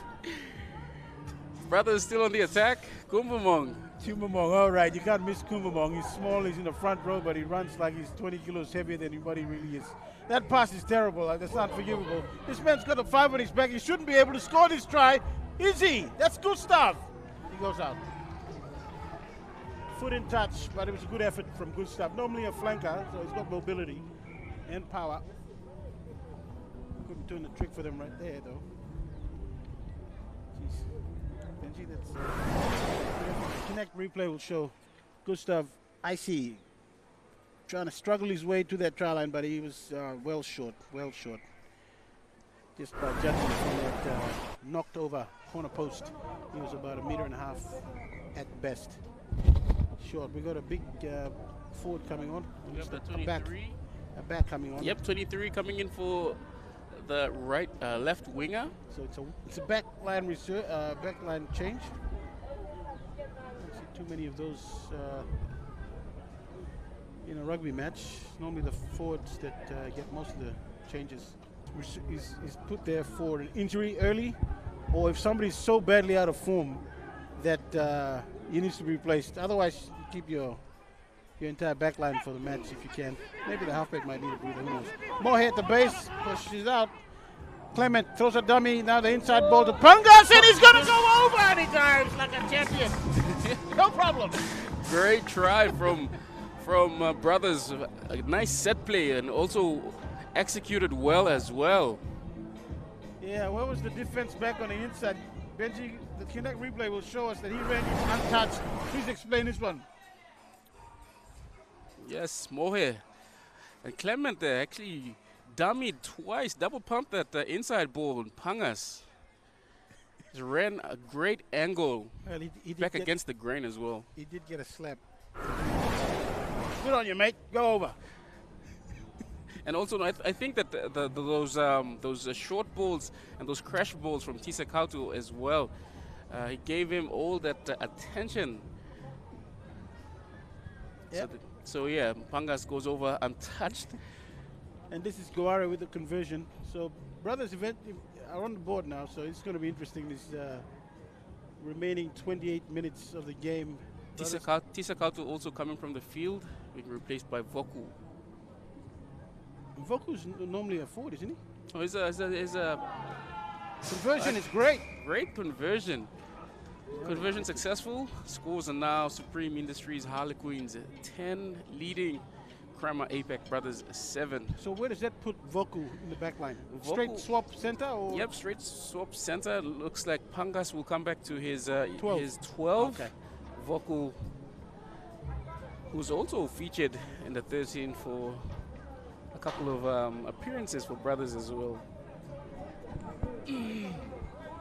Brothers still on the attack. Kumbamong. Kumbamong, all right. You can't miss Kumbamong. He's small, he's in the front row, but he runs like he's 20 kilos heavier than what he really is. That pass is terrible. That's unforgivable. This man's got a 5 on his back. He shouldn't be able to score this try. Is he? That's good stuff. He goes out. Foot in touch, but it was a good effort from Gustav. Normally a flanker, so he's got mobility and power. Couldn't turn the trick for them right there, though. Jeez. Benji, that's Connect replay will show Gustav icy trying to struggle his way to that try line, but he was well short. Just by judging from that knocked over corner post, he was about 1.5 meters at best. Short. We got a big forward coming on. Yep, the A back coming on. Yep, 23 coming in for the left winger. So it's a back line change. Don't see too many of those in a rugby match. Normally the forwards that get most of the changes is put there for an injury early, or if somebody's so badly out of form that he needs to be replaced. Otherwise, you keep your entire back line for the match if you can. Maybe the halfback might need a breather, who knows. Mohe at the base, pushes out. Clement throws a dummy, now the inside ball to Pangas, and he's going to go over, and he dives like a champion. No problem. Great try from Brothers. A nice set play and also executed well as well. Yeah, where was the defense back on the inside? Benji, the Kinect replay will show us that he ran in untouched. Please explain this one. Yes, Mohe. And Clement there actually dummied twice, double pumped that inside ball on Pangas. He ran a great angle Well, he did back get- against the grain as well. He did get a slap. Good on you, mate. Go over. And also, I think that those short balls and those crash balls from Tisa Kautu as well, he gave him all that attention. Yep. So yeah, Pangas goes over untouched. And this is Goare with the conversion. So Brothers event are on the board now, so it's going to be interesting. This remaining 28 minutes of the game. Tisa Kautu also coming from the field, being replaced by Voku. Voku's normally a forward, isn't he? Oh, he's a Conversion is great. great conversion. Conversion successful. Scores are now Supreme Industries Harlequins 10, leading KRAMER APAC Brothers 7. So where does that put Voku in the back line? Voku- Straight swap center or? Yep, straight swap center. Looks like Pangas will come back to his 12. his 12. Okay. Voku, who's also featured in the 13 for a couple of appearances for Brothers as well.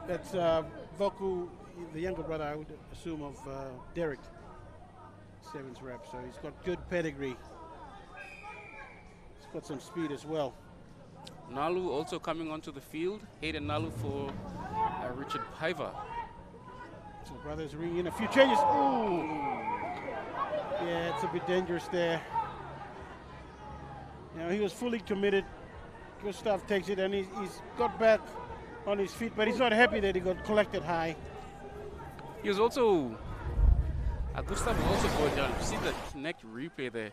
That's Voku, the younger brother, I would assume, of Derek. 7's rep, so he's got good pedigree. He's got some speed as well. Nalu also coming onto the field. Hayden Nalu for Richard Piver. So Brothers ringing in a few changes. Ooh. Yeah, it's a bit dangerous there. You know, he was fully committed. Gustav takes it and he's got back on his feet, but he's not happy that he got collected high. He was also, Gustav was also going down. You see the Kinect replay there.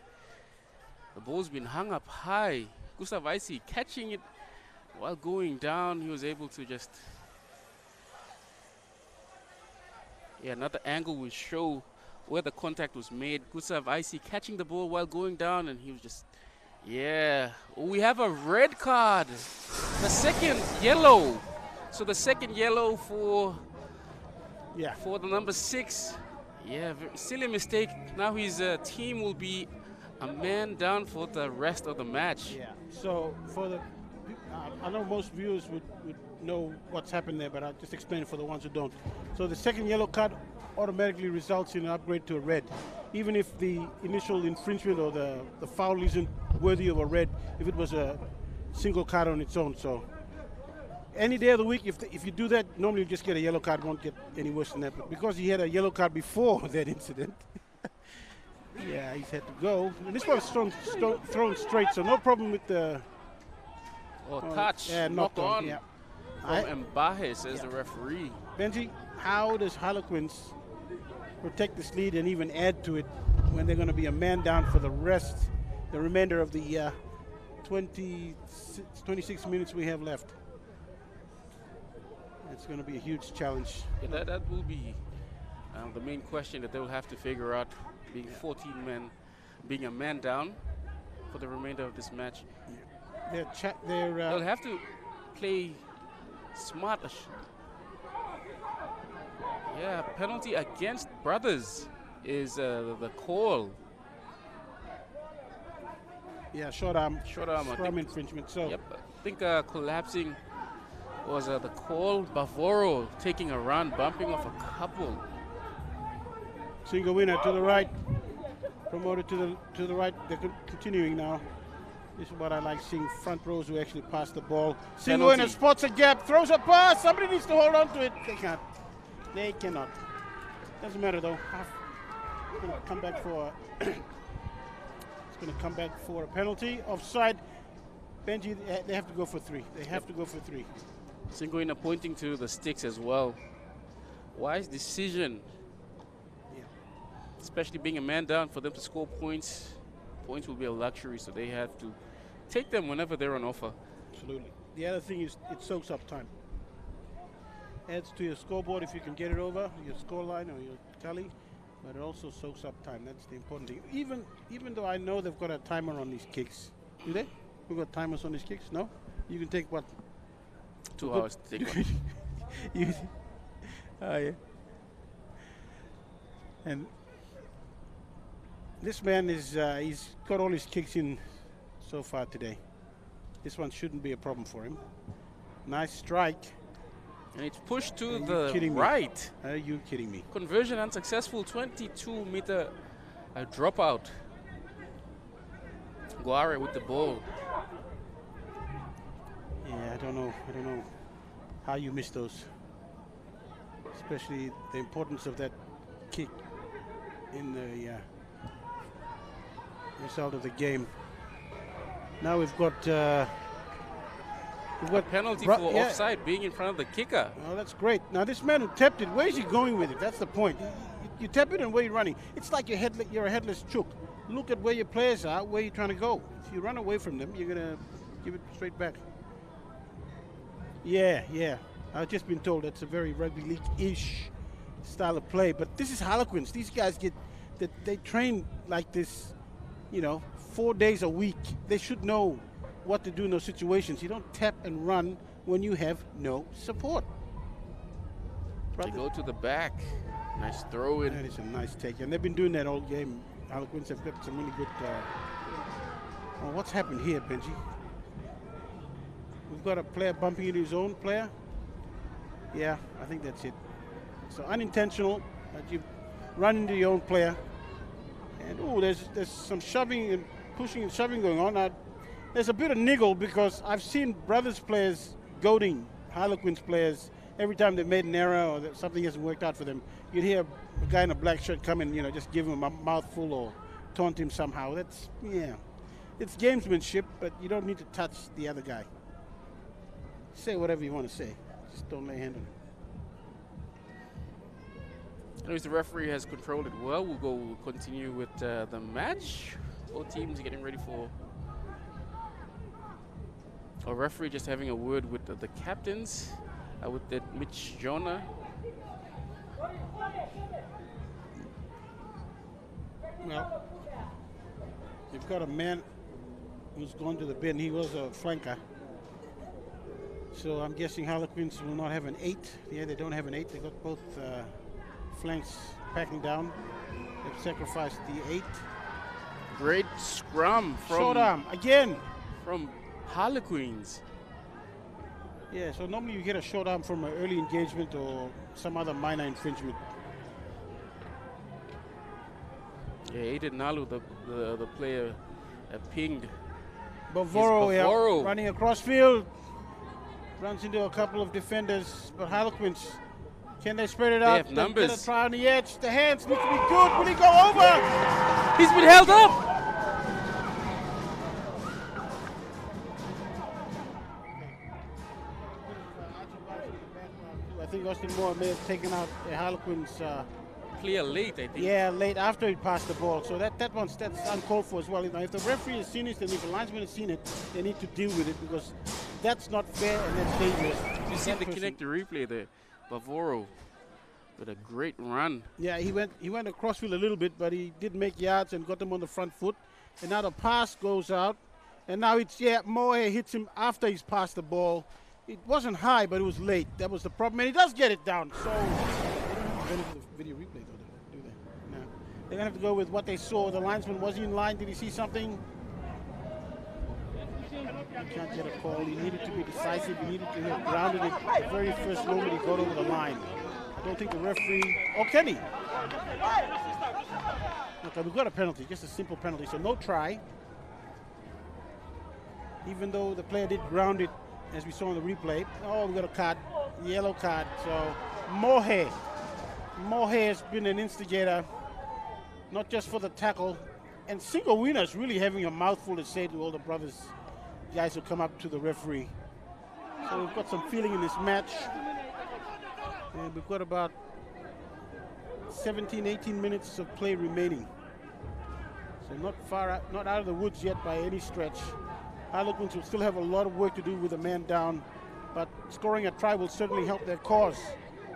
The ball's been hung up high. Gustav Icy catching it while going down. He was able to just, another angle will show where the contact was made. Gustav Icy catching the ball while going down, and he was just, we have a red card. The second yellow. So the second yellow for the number 6. Yeah, silly mistake. Now his team will be a man down for the rest of the match. Yeah. So for the, I know most viewers would know what's happened there, but I'll just explain it for the ones who don't. So the second yellow card automatically results in an upgrade to a red, even if the initial infringement or the foul isn't worthy of a red, if it was a single card on its own. So any day of the week, if you do that, normally you just get a yellow card, won't get any worse than that. But because he had a yellow card before that incident, yeah, he's had to go. And this one was thrown straight, so no problem with the Touch, knock on Yeah. from Mbahe, says the referee. Benji, how does Harlequins protect this lead and even add to it when they're going to be a man down for the remainder of the 26 minutes we have left? It's going to be a huge challenge. Yeah, that will be the main question that they will have to figure out, being 14 men, being a man down for the remainder of this match. They'll They'll have to play smartish. Yeah, penalty against Brothers is the call. Yeah, short arm I scrum think. infringement. So Yep, I think collapsing was the call. Bavoro taking a run, bumping off a couple. single winner to the right, promoted to the right. They're continuing now. This is what I like seeing, front rows who actually pass the ball. Single winner spots a gap, throws a pass. Somebody needs to hold on to it. They can't. They cannot. Doesn't matter though. It's going to come back for. It's going to come back for a penalty. Offside. Benji, they have to go for 3. They have to go for 3. Singoina pointing to the sticks as well. Wise decision. Yeah. especially being a man down, for them to score points. Points will be a luxury, so they have to take them whenever they're on offer. Absolutely. The other thing is it soaks up time. Adds to your scoreboard if you can get it over your score line or your tally, but it also soaks up time. That's the important thing. Even though I know they've got a timer on these kicks. Do they? We've got timers on these kicks? No? You can take what? 2 hours to take one. Oh, yeah. And this man is, he's got all his kicks in so far today. This one shouldn't be a problem for him. Nice strike. And it's pushed to Are you the kidding me? right. Are you kidding me? Conversion unsuccessful, 22-meter dropout. Guare with the ball. Yeah, I don't know how you miss those. Especially the importance of that kick in the result of the game. Now we've got Penalty for offside, being in front of the kicker. Oh, that's great. Now this man who tapped it, where is he going with it? That's the point. You tap it and where you're running. It's like you're a headless chook. Look at where your players are, where you're trying to go. If you run away from them, you're gonna give it straight back. Yeah. I've just been told that's a very rugby league-ish style of play. But this is Harlequins. These guys they train like this, 4 days a week. They should know what to do in those situations. You don't tap and run when you have no support. They go to the back. Nice throw in. That is a nice take. And they've been doing that all game. Harlequins have got some really good... oh, what's happened here, Benji? We've got a player bumping into his own player. Yeah, I think that's it. So unintentional, but you run into your own player. And oh, there's some shoving and pushing and shoving going on. Now, there's a bit of niggle because I've seen Brothers players goading Harlequins players every time they've made an error or that something hasn't worked out for them. You'd hear a guy in a black shirt come in, just give him a mouthful or taunt him somehow. That's, it's gamesmanship, but you don't need to touch the other guy. Say whatever you want to say. Just don't lay a hand on him. Anyways, the referee has controlled it well. We'll continue with the match. Both teams getting ready for a referee, just having a word with the captains, with that Mitch Jonah. Well, you've got a man who's gone to the bin. He was a flanker. So I'm guessing Harlequins will not have an 8. Yeah, they don't have an 8. They got both flanks packing down. They've sacrificed the 8. Great scrum from short arm again from Harlequins. Yeah, so normally you get a short arm from an early engagement or some other minor infringement. Yeah, Aiden Nalu, the player, pinged. Bavoro running across field. Runs into a couple of defenders, but Harlequins, can they spread it out? They have numbers. Get a try on the edge. The hands need to be good. Will he go over? He's been held up. I think Austin Moore may have taken out the Harlequins. Clear late, I think. Yeah, late after he passed the ball. So that's uncalled for as well. If the referee has seen it and if the linesman has seen it, they need to deal with it because that's not fair and that's dangerous. You see the connector replay there. Bavoro with a great run. Yeah, he went across field a little bit, but he did make yards and got them on the front foot. And now the pass goes out. And now Moore hits him after he's passed the ball. It wasn't high, but it was late. That was the problem. And he does get it down. So they don't have the benefit of video replay, though, do they? No. They're going to have to go with what they saw. The linesman, was he in line? Did he see something? He can't get a call. He needed to be decisive. He needed to have grounded it the very first moment he got over the line. I don't think the referee... Oh, can he? Okay, we've got a penalty, just a simple penalty. So no try. Even though the player did ground it, as we saw in the replay. Oh, we got a card, yellow card. So Mohe has been an instigator, not just for the tackle. And Single Winner's really having a mouthful to say to all the brothers, guys who come up to the referee. So we've got some feeling in this match. And we've got about 17, 18 minutes of play remaining. So not far out, not out of the woods yet by any stretch. Harlequins will still have a lot of work to do with a man down, but scoring a try will certainly help their cause.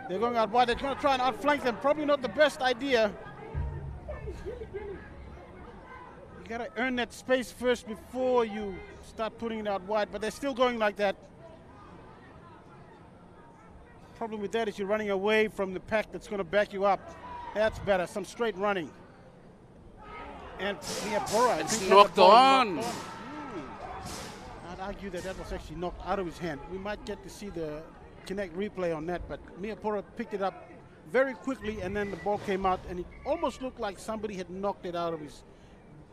They're going out wide. They're going to try and outflank them. Probably not the best idea. You got to earn that space first before you start putting it out wide, but they're still going like that. Problem with that is you're running away from the pack that's going to back you up. That's better. Some straight running. And Miapora, It's knocked on. I'd argue that that was actually knocked out of his hand. We might get to see the Connect replay on that, but Miapora picked it up very quickly, and then the ball came out, and it almost looked like somebody had knocked it out of his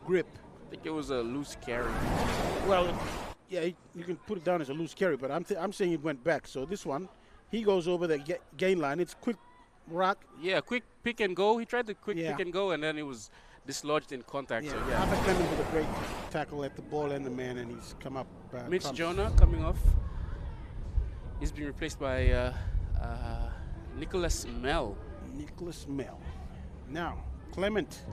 grip. I think it was a loose carry. Well, yeah, you can put it down as a loose carry, but I'm saying it went back. So this one, he goes over the gain line. It's quick rock. Yeah, quick pick and go. He tried to quick Yeah. pick and go, and then it was dislodged in contact. Yeah, So yeah. Arthur Clement with a great tackle at the ball and the man, and he's come up. Mitch trumps. Jonah coming off. He's been replaced by Nicholas Mell. Nicholas Mell. Now, Clement,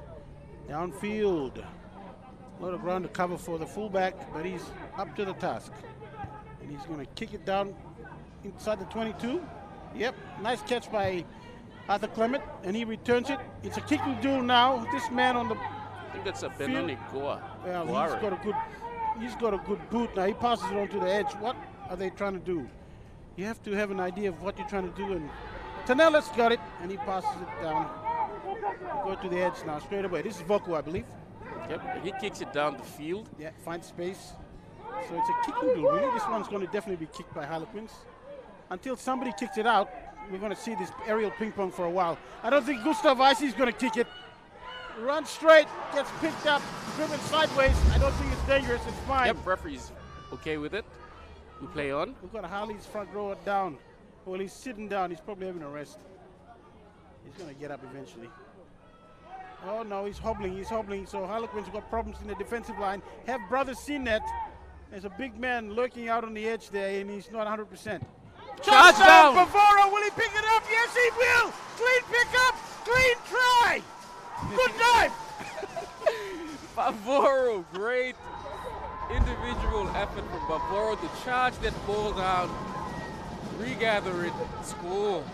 downfield. A lot of ground to cover for the fullback, but he's up to the task. And he's going to kick it down inside the 22. Yep, nice catch by Arthur Clement, and he returns it. It's a kicking duel now. This man on the I think that's a Benoni Goa. well, Guare. he's got a good boot. Now he passes it on to the edge. What are they trying to do? You have to have an idea of what you're trying to do. And Tanella's got it, and he passes it down. Go to the edge now, straight away. This is Voku, I believe. Yep, he kicks it down the field. Yeah, finds space. So it's a kicking duel, really. This one's going to definitely be kicked by Harlequins. Until somebody kicks it out, we're going to see this aerial ping pong for a while. I don't think Gustav Icy is going to kick it. Runs straight, gets picked up, driven sideways. I don't think it's dangerous. It's fine. Yep, referee's okay with it. We play on. We've got Harley's front row down. Well, he's sitting down. He's probably having a rest. He's going to get up eventually. Oh, no, he's hobbling. He's hobbling. So Harlequins have got problems in the defensive line. Have brothers seen that? There's a big man lurking out on the edge there, and he's not 100%. Touchdown! Bavoro, will he pick it up? Yes, he will! Clean pickup! Clean try! Good dive! Bavoro, great individual effort from Bavoro to charge that ball down, regather it, score.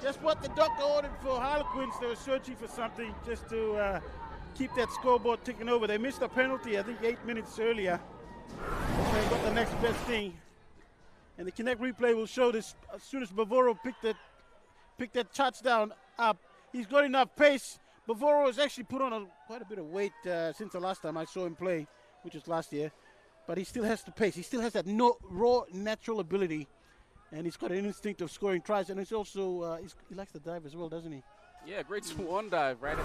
Just what the doctor ordered for Harlequins. They were searching for something just to keep that scoreboard ticking over. They missed a penalty, I think 8 minutes earlier. They got the next best thing. And the Connect replay will show this as soon as Bavoro picked that touchdown up. He's got enough pace. Bavoro has actually put on quite a bit of weight since the last time I saw him play, which was last year. But he still has the pace. He still has that raw, natural ability. And he's got an instinct of scoring tries. And it's also, he likes to dive as well, doesn't he? Yeah, great swan dive right at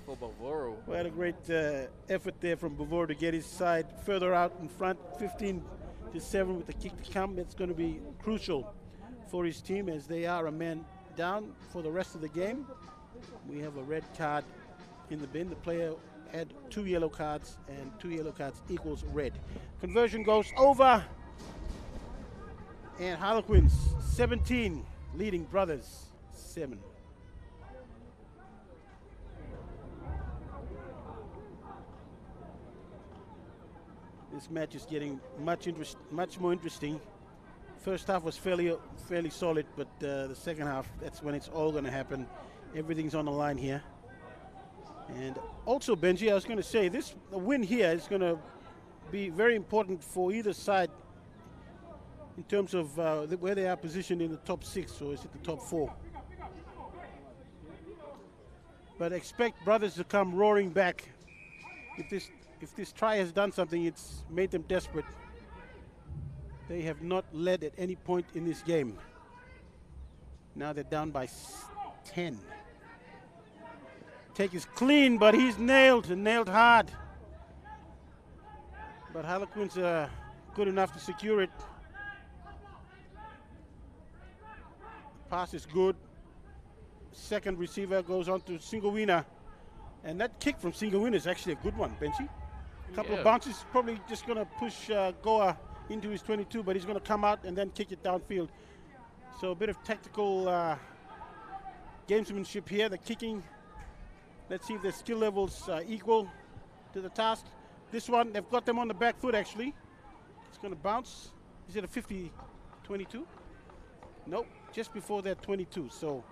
for Bavoro. We had a great effort there from Bavoro to get his side further out in front, 15-7 with the kick to come. It's going to be crucial for his team as they are a man down for the rest of the game. We have a red card in the bin. The player had 2 yellow cards, and 2 yellow cards equals red. Conversion goes over, and Harlequins 17 leading Brothers 7. This match is getting much more interesting. First half was fairly solid, but the second half, that's when it's all going to happen. Everything's on the line here. And also, Benji, I was going to say, a win here is going to be very important for either side in terms of where they are positioned in the top 6, or is it the top 4? But expect Brothers to come roaring back. If this try has done something, it's made them desperate. They have not led at any point in this game. Now they're down by 10. Take is clean, but he's nailed, and nailed hard. But Harlequins are good enough to secure it. Pass is good. Second receiver goes on to Singawina. And that kick from Singawina is actually a good one, Benchy. A couple of bounces, probably just going to push Goa into his 22, but he's going to come out and then kick it downfield. So a bit of tactical gamesmanship here, the kicking. Let's see if their skill levels equal to the task. This one, they've got them on the back foot actually. It's going to bounce. Is it a 50-22? Nope, just before that 22. So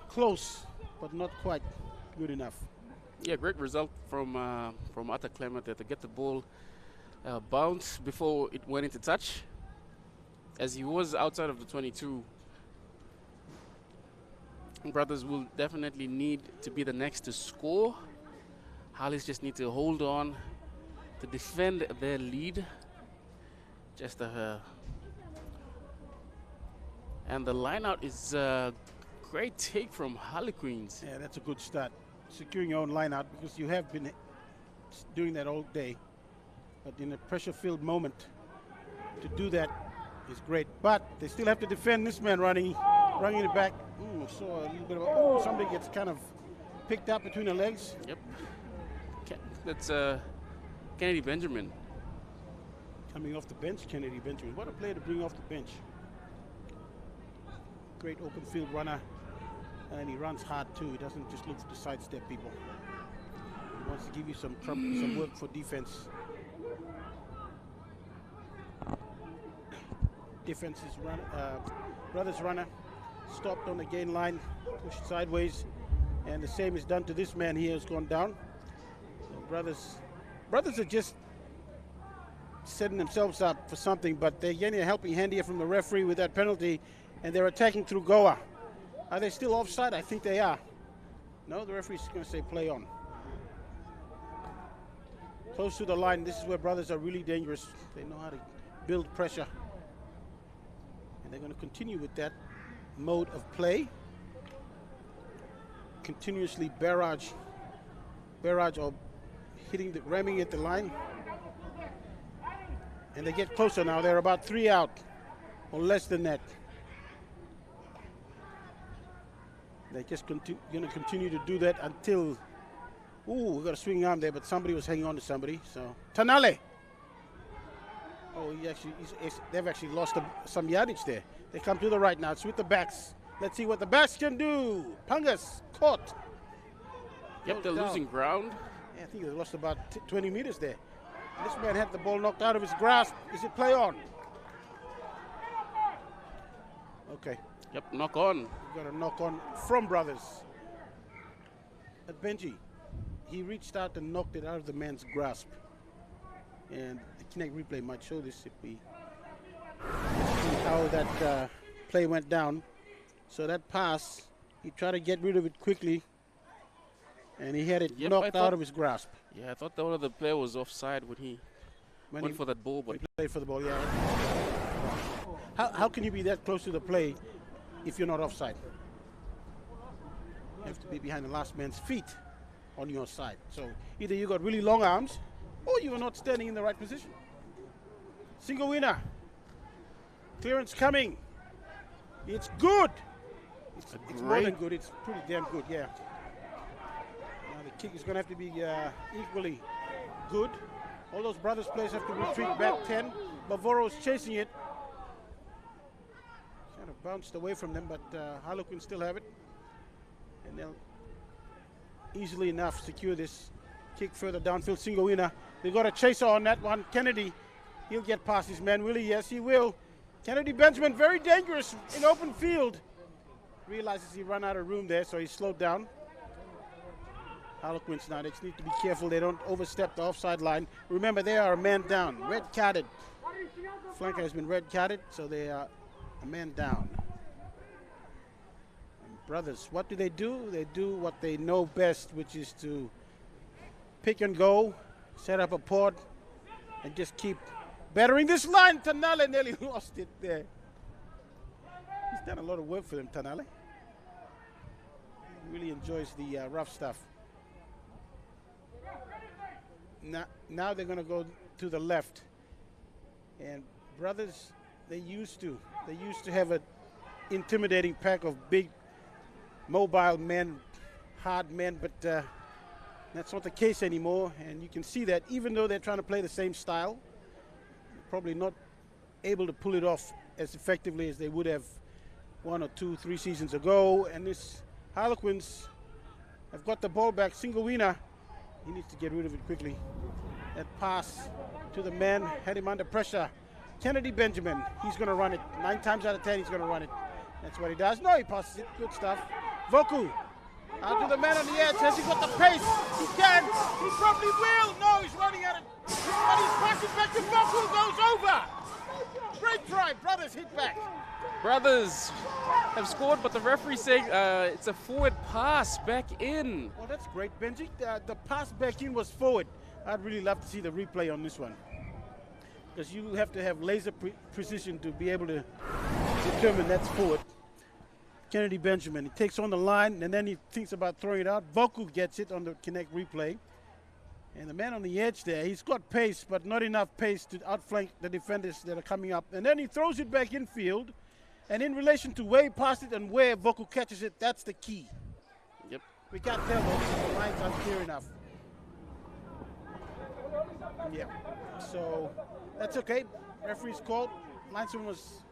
close, but not quite good enough. Yeah, great result from Ata Clement there to get the ball bounce before it went into touch, as he was outside of the 22. Brothers will definitely need to be the next to score. Harleys just need to hold on to defend their lead. Just and the line out is a great take from Harlequins. Yeah, that's a good start. Securing your own line out, because you have been doing that all day. But in a pressure-filled moment, to do that is great. But they still have to defend this man running it back. Ooh, saw a little bit of somebody gets kind of picked up between the legs. Yep. That's Kennedy Benjamin. Coming off the bench, Kennedy Benjamin. What a player to bring off the bench. Great open field runner. And he runs hard too. He doesn't just look to sidestep people. He wants to give you some work for defense. Defense's Brothers runner stopped on the gain line, pushed sideways, and the same is done to this man here who's gone down. So brothers are just setting themselves up for something, but they're getting a helping hand here from the referee with that penalty, and they're attacking through Goa. Are they still offside? I think they are. No, the referee's going to say play on. Close to the line. This is where brothers are really dangerous. They know how to build pressure. And they're going to continue with that mode of play. Continuously barrage or ramming at the line. And they get closer now. They're about 3 out or less than that. They're just going to continue to do that until, we got a swinging arm there, but somebody was hanging on to somebody. So Tanale. Oh, they've actually lost some yardage there. They come to the right now. It's with the backs. Let's see what the backs can do. Pangas caught. Yep, they're losing ground. Yeah, I think they lost about 20 meters there. This man had the ball knocked out of his grasp. Is it play on? Okay. Yep, knock on. We've got a knock on from brothers. At Benji, he reached out and knocked it out of the man's grasp. And the Kinect replay might show this if we see how that play went down. So that pass, he tried to get rid of it quickly, and he had it knocked out of his grasp. Yeah, I thought that one of the player was offside when he went for that ball, but he played for the ball. Yeah. How can you be that close to the play if you're not offside? You have to be behind the last man's feet on your side. So either you got really long arms, or you are not standing in the right position. Single winner. Clearance coming. It's good. It's more than good. It's pretty damn good, yeah. Now the kick is going to have to be equally good. All those brothers players have to retreat back 10. Bavoro's chasing it. Kind of bounced away from them, but Harlequins still have it. And they'll easily enough secure this kick further downfield. Single winner. They've got a chaser on that one. Kennedy, he'll get past his man, will he? Yes, he will. Kennedy Benjamin, very dangerous in open field. Realizes he ran out of room there, so he slowed down. Harlequins now, they just need to be careful they don't overstep the offside line. Remember, they are a man down, red carded. Flanker has been red carded, so they are a man down. And brothers, what do? They do what they know best, which is to pick and go, set up a pod, and just keep battering this line. Tanale nearly lost it there. He's done a lot of work for them, Tanale. He really enjoys the rough stuff. Now they're going to go to the left. And brothers, they used to have an intimidating pack of big, mobile men, hard men, but that's not the case anymore. And you can see that even though they're trying to play the same style, they're probably not able to pull it off as effectively as they would have 1 or 2, 3 seasons ago. And this Harlequins have got the ball back. Singawina, he needs to get rid of it quickly. That pass to the man had him under pressure. Kennedy Benjamin, he's going to run it. 9 times out of 10, he's going to run it. That's what he does. No, he passes it. Good stuff. Voku, out to the man on the edge. Has he got the pace? He can. He probably will. No, he's running at it. But he's passing back to Voku. Goes over. Great try. Brothers hit back. Brothers have scored, but the referee saying it's a forward pass back in. Well, that's great, Benji. The pass back in was forward. I'd really love to see the replay on this one, because you have to have laser precision to be able to determine that's forward. Kennedy Benjamin, he takes on the line, and then he thinks about throwing it out. Voku gets it on the Connect replay. And the man on the edge there, he's got pace, but not enough pace to outflank the defenders that are coming up. And then he throws it back infield. And in relation to where he passed it and where Voku catches it, that's the key. Yep. We can't tell though, because the lines aren't clear enough. Yeah, so that's okay. Referee's called. Linesman was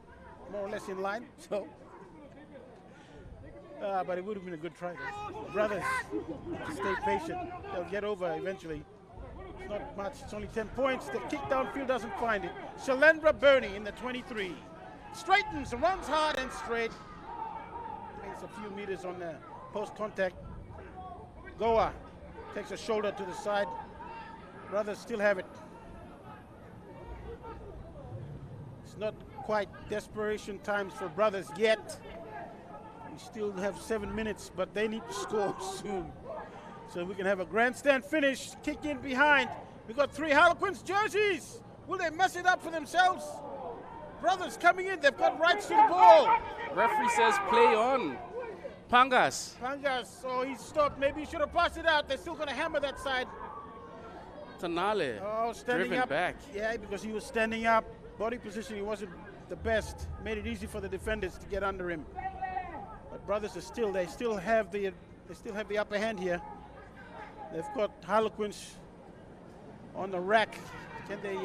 more or less in line, so. But it would have been a good try though. Brothers, stay patient. They'll get over eventually. It's not much, it's only 10 points. The kick downfield doesn't find it. Shalendra Burney in the 23. Straightens, runs hard and straight. Makes a few meters on the post contact. Goa takes a shoulder to the side. Brothers still have it. It's not quite desperation times for Brothers yet. We still have 7 minutes, but they need to score soon, so we can have a grandstand finish. Kick in behind. We've got 3 Harlequins jerseys. Will they mess it up for themselves? Brothers coming in. They've got rights to the ball. Referee says play on. Pangas. Oh, he's stopped. Maybe he should have passed it out. They're still going to hammer that side. Tanale. Oh, standing driven up. back. Yeah, because he was standing up. Body position, he wasn't the best. Made it easy for the defenders to get under him. But Brothers are they still have the upper hand here. They've got Harlequins on the rack. Can they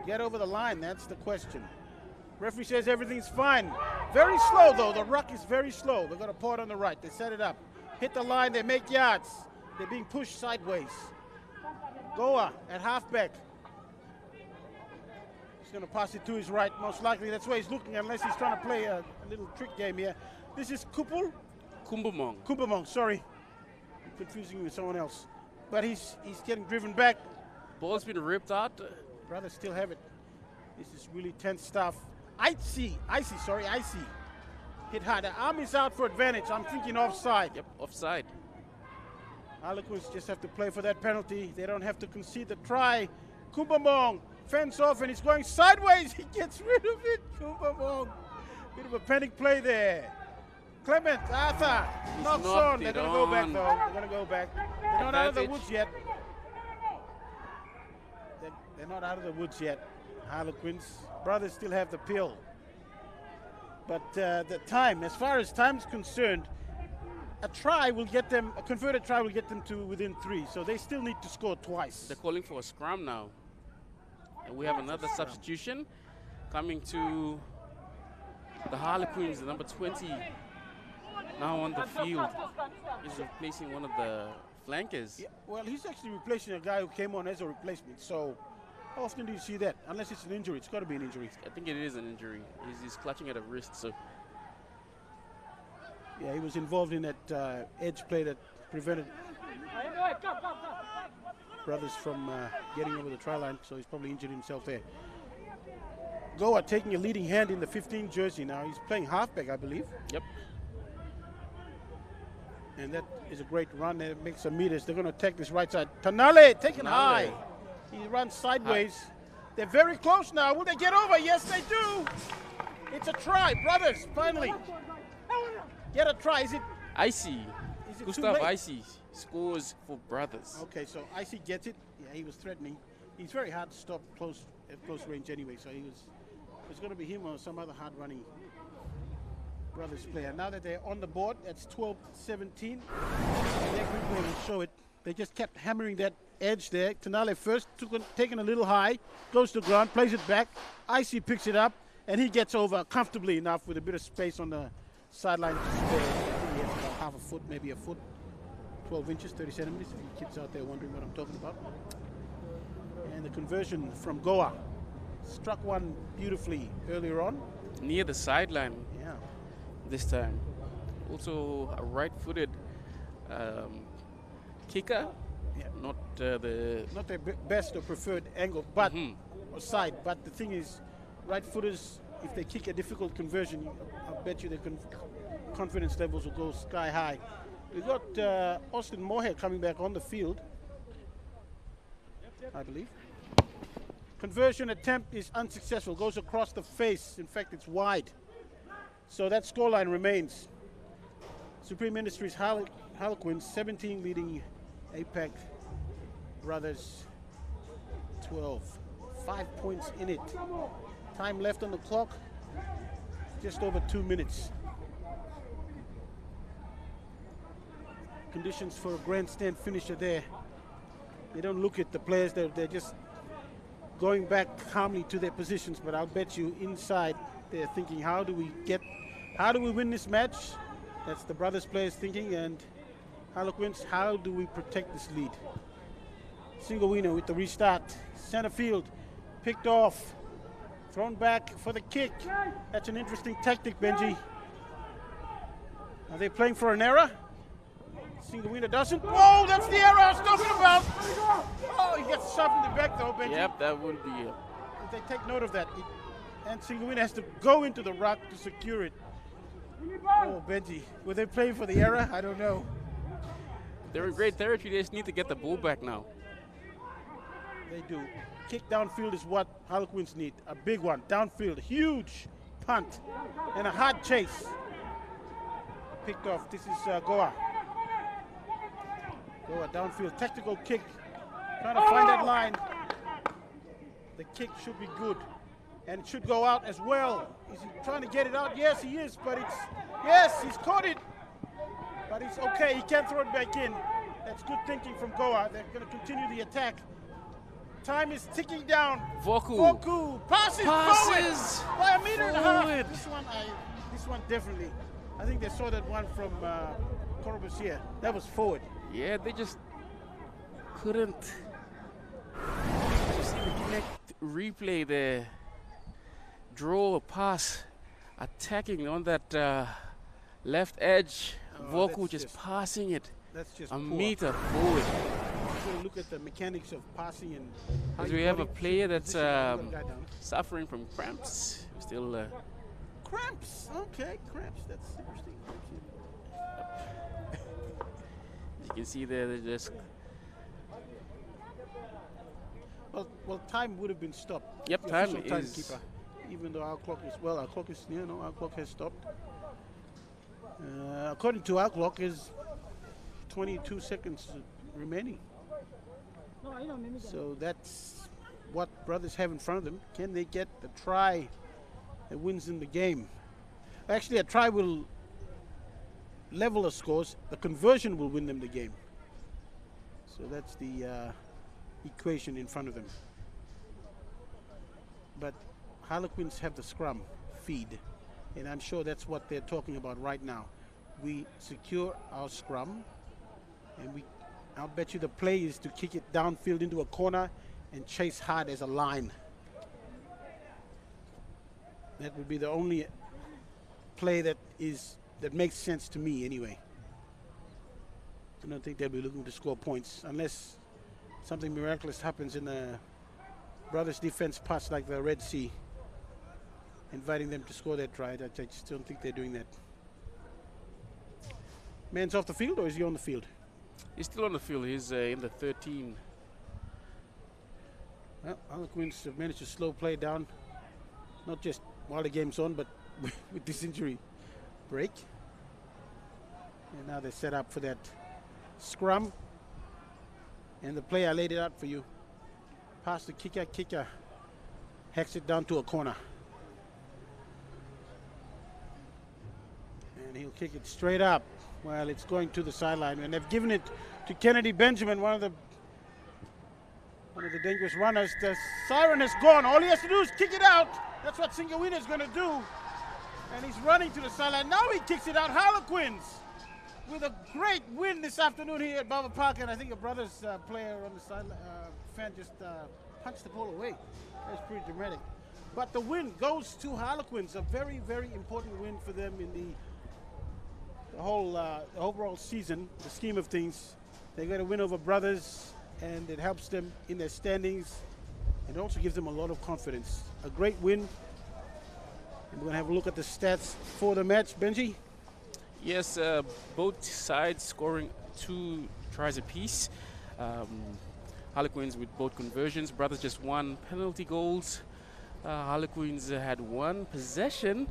get over the line? That's the question. Referee says everything's fine. Very slow though. The ruck is very slow. They've got a port on the right. They set it up. Hit the line. They make yards. They're being pushed sideways. Goa at halfback. He's going to pass it to his right. Most likely that's where he's looking, unless he's trying to play a little trick game here. This is Kupul? Kumbamong, sorry. I'm confusing you with someone else. But he's getting driven back. Ball's been ripped out. Brothers still have it. This is really tense stuff. Icy. Hit hard. The arm is out for advantage. I'm thinking offside. Yep, offside. Harlequins just have to play for that penalty. They don't have to concede the try. Kumbamong fence off, and he's going sideways. He gets rid of it. Kumbamong. Bit of a panic play there. Clement, Arthur, knocks on. They're going to go back, though. They're going to go back. They're not out of the woods yet. They're not out of the woods yet. Harlequins. Brothers still have the pill. But the time, as far as time's concerned, a converted try will get them to within 3. So they still need to score twice. They're calling for a scrum now. And we have another substitution coming to the Harlequins, the number 20, now on the field. He's replacing one of the flankers. Yeah, well, he's actually replacing a guy who came on as a replacement. So how often do you see that? Unless it's an injury. It's got to be an injury. I think it is an injury. He's clutching at a wrist. So yeah, he was involved in that edge play that prevented Brothers from getting over the try line, so he's probably injured himself there. Goa taking a leading hand in the 15 jersey now. He's playing halfback, I believe. Yep. And that is a great run. It makes some meters. They're going to attack this right side. Tanale taken high. He runs sideways. They're very close now. Will they get over? Yes, they do. It's a try. Brothers, finally. Get a try. Is it? Icy. Is it Gustav Icy scores for Brothers. Okay, so Icy gets it. Yeah, he was threatening. He's very hard to stop at close range anyway, so it's going to be him or some other hard-running Brothers player. Now that they're on the board, that's 12-17. The next replay will show it. They just kept hammering that edge there. Tanale first, taken a little high, goes to the ground, plays it back. Icy picks it up. And he gets over comfortably enough with a bit of space on the sideline to spare. I think he has about half a foot, maybe a foot, 12 inches, 30 centimeters, if you kids out there wondering what I'm talking about. And the conversion from Goa. Struck one beautifully earlier on. Near the sideline Yeah. this time. Also a right-footed kicker. Yeah. Not the Not their best or preferred angle, but or side. But the thing is, right-footers, if they kick a difficult conversion, I'll bet you their confidence levels will go sky high. We've got Austin Moore coming back on the field, I believe. Conversion attempt is unsuccessful, goes across the face. In fact, it's wide. So that scoreline remains. Supreme Industries Harlequins 17 leading APAC Brothers 12. 5 points in it. Time left on the clock, just over 2 minutes. Conditions for a grandstand finisher there. They don't look at the players, they're just going back calmly to their positions, but I'll bet you inside they're thinking, how do we win this match? That's the Brothers players thinking, and Harlequins, how do we protect this lead? Single winner with the restart. Center field, picked off, thrown back for the kick. That's an interesting tactic, Benji. Are they playing for an error? Single winner doesn't. Whoa, that's the error I was talking about. Oh, he gets shoved in the back though, Benji. Yep, that would be it. If they take note of that, and single winner has to go into the rock to secure it. Oh, Benji, were they playing for the error? I don't know. They're in great territory. They just need to get the ball back now. They do. Kick downfield is what Harlequins need. A big one. Downfield. Huge punt. And a hard chase. Picked off. This is Goa. Goa downfield. Tactical kick. Trying to find that line. The kick should be good. And it should go out as well. Is he trying to get it out? Yes, he is. But it's... Yes, he's caught it. But it's okay. He can't throw it back in. That's good thinking from Goa. They're going to continue the attack. Time is ticking down. Voku passes forward by a meter and a half. This one definitely. I think they saw that one from Corbus here. That was forward. Yeah, they just couldn't. You see the connect replay there. Draw a pass, attacking on that left edge. Voku just passing it That's just a poor. meter forward. Look at the mechanics of passing and. As we have a player that's Position the guy down. suffering from cramps. Still. Cramps. Okay, cramps. That's interesting. You can see there, they're just. Well, time would have been stopped. Yep, The time official is. timekeeper, even though our clock is our clock has stopped. According to our clock, is 22 seconds remaining. So that's what Brothers have in front of them. Can they get the try that wins them the game? Actually, a try will level the scores. The conversion will win them the game. So that's the equation in front of them. But Harlequins have the scrum feed, and I'm sure that's what they're talking about right now. We secure our scrum, and I'll bet you the play is to kick it downfield into a corner and chase hard as a line. That would be the only play that makes sense to me anyway. I don't think they'll be looking to score points unless something miraculous happens in the Brothers defense pass like the Red Sea, inviting them to score that try. I just don't think they're doing that. Man's off the field, or is he on the field? He's still on the field. He's in the 13. Well, Harlequins have managed to slow play down, not just while the game's on, but with this injury break. And now they're set up for that scrum. And the play, I laid it out for you. Pass the kicker, hacks it down to a corner. And he'll kick it straight up. Well, it's going to the sideline, and they've given it to Kennedy Benjamin, one of the one of the dangerous runners. The siren is gone. All he has to do is kick it out. That's what Singawina is going to do. And he's running to the sideline. Now he kicks it out. Harlequins with a great win this afternoon here at Bava Park. And I think a Brothers player on the sideline, fan just punched the ball away. That's pretty dramatic. But the win goes to Harlequins. A very, very important win for them in the whole overall season, the scheme of things. They got a win over Brothers, and it helps them in their standings. And it also gives them a lot of confidence. A great win. And we're going to have a look at the stats for the match. Benji? Yes, both sides scoring 2 tries apiece. Harlequins with both conversions. Brothers just 1 penalty goals. Harlequins had 1 possession.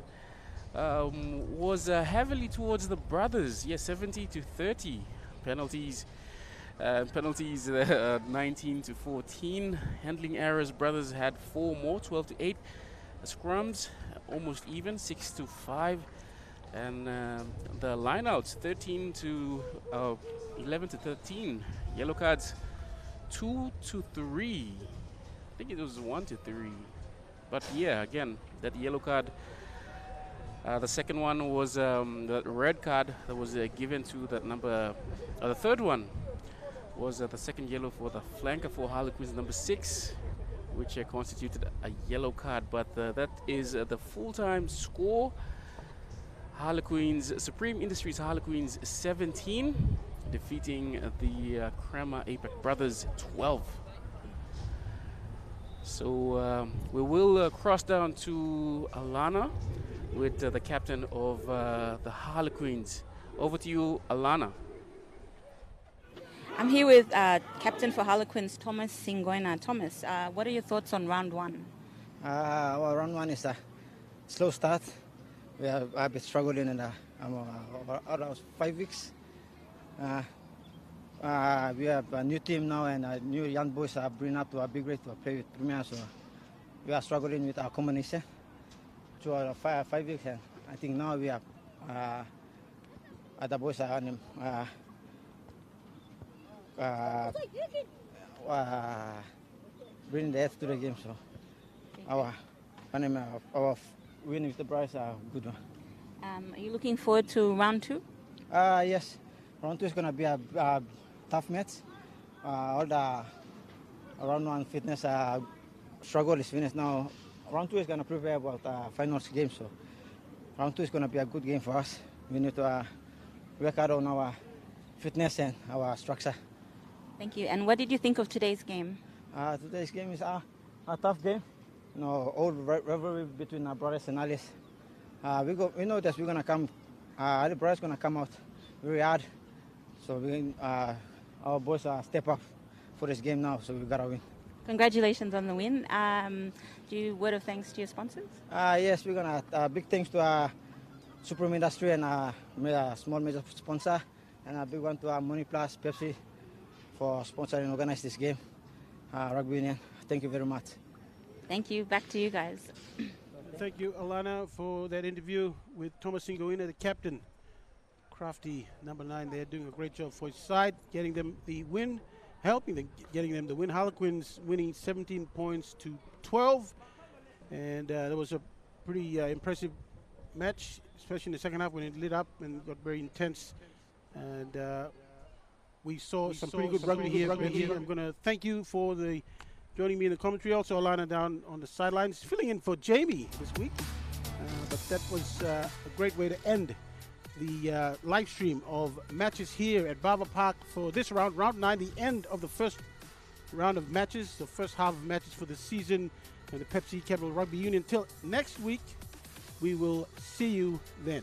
Was heavily towards the Brothers. Yes, 70-30. Penalties. 19-14. Handling errors. Brothers had 4 more, 12-8. Scrums almost even, 6-5. And the lineouts 11-13. Yellow cards 2-3. I think it was 1-3. But yeah, again, that yellow card. The second one was the red card that was given to that number. The third one was the second yellow for the flanker for Harlequins, number 6, which constituted a yellow card. But that is the full-time score. Harlequins, Supreme Industries Harlequins 17, defeating the KRAMER APAC Brothers 12. So we will cross down to Alana with the captain of the Harlequins. Over to you, Alana. I'm here with captain for Harlequins, Thomas Singoina. Thomas, what are your thoughts on round 1? Well, round 1 is a slow start. I've been struggling in around 5 weeks. We have a new team now, and new young boys are bring up to a big rate to play with Premier. So we are struggling with our combination throughout 5 weeks, and I think now we have the boys are on him. Bring the edge to the game. So our win with the Bryce are good one. Are you looking forward to round 2? Yes, round 2 is going to be a tough match. All the round 1 fitness struggle is finished now. Round 2 is going to prepare about finals game. So round 2 is going to be a good game for us. We need to work out on our fitness and our structure. Thank you. And what did you think of today's game? Today's game is a tough game. You know, old rivalry between our brothers and allies. We know that we're gonna come. The brothers gonna come out very hard. So our boys step up for this game now. So we gotta win. Congratulations on the win. Do you word of thanks to your sponsors? Yes, we're gonna big thanks to our Supreme Industry and a small major sponsor, and a big one to our Money Plus Pepsi for sponsoring and organize this game. Rugby Union, thank you very much. Thank you. Back to you guys. Thank you, Alana, for that interview with Thomas Singoina, the captain. Crafty, number 9, they're doing a great job for his side, getting them the win, getting them the win. Harlequins winning 17 points to 12. And that was a pretty impressive match, especially in the second half when it lit up and got very intense. And we saw some pretty good rugby here. I'm going to thank you for joining me in the commentary. Also, Alana down on the sidelines, filling in for Jamie this week. But that was a great way to end the live stream of matches here at Bava Park for this round, round 9, the end of the first round of matches, the first half of matches for the season in the Pepsi Capital Rugby Union. Till next week, we will see you then.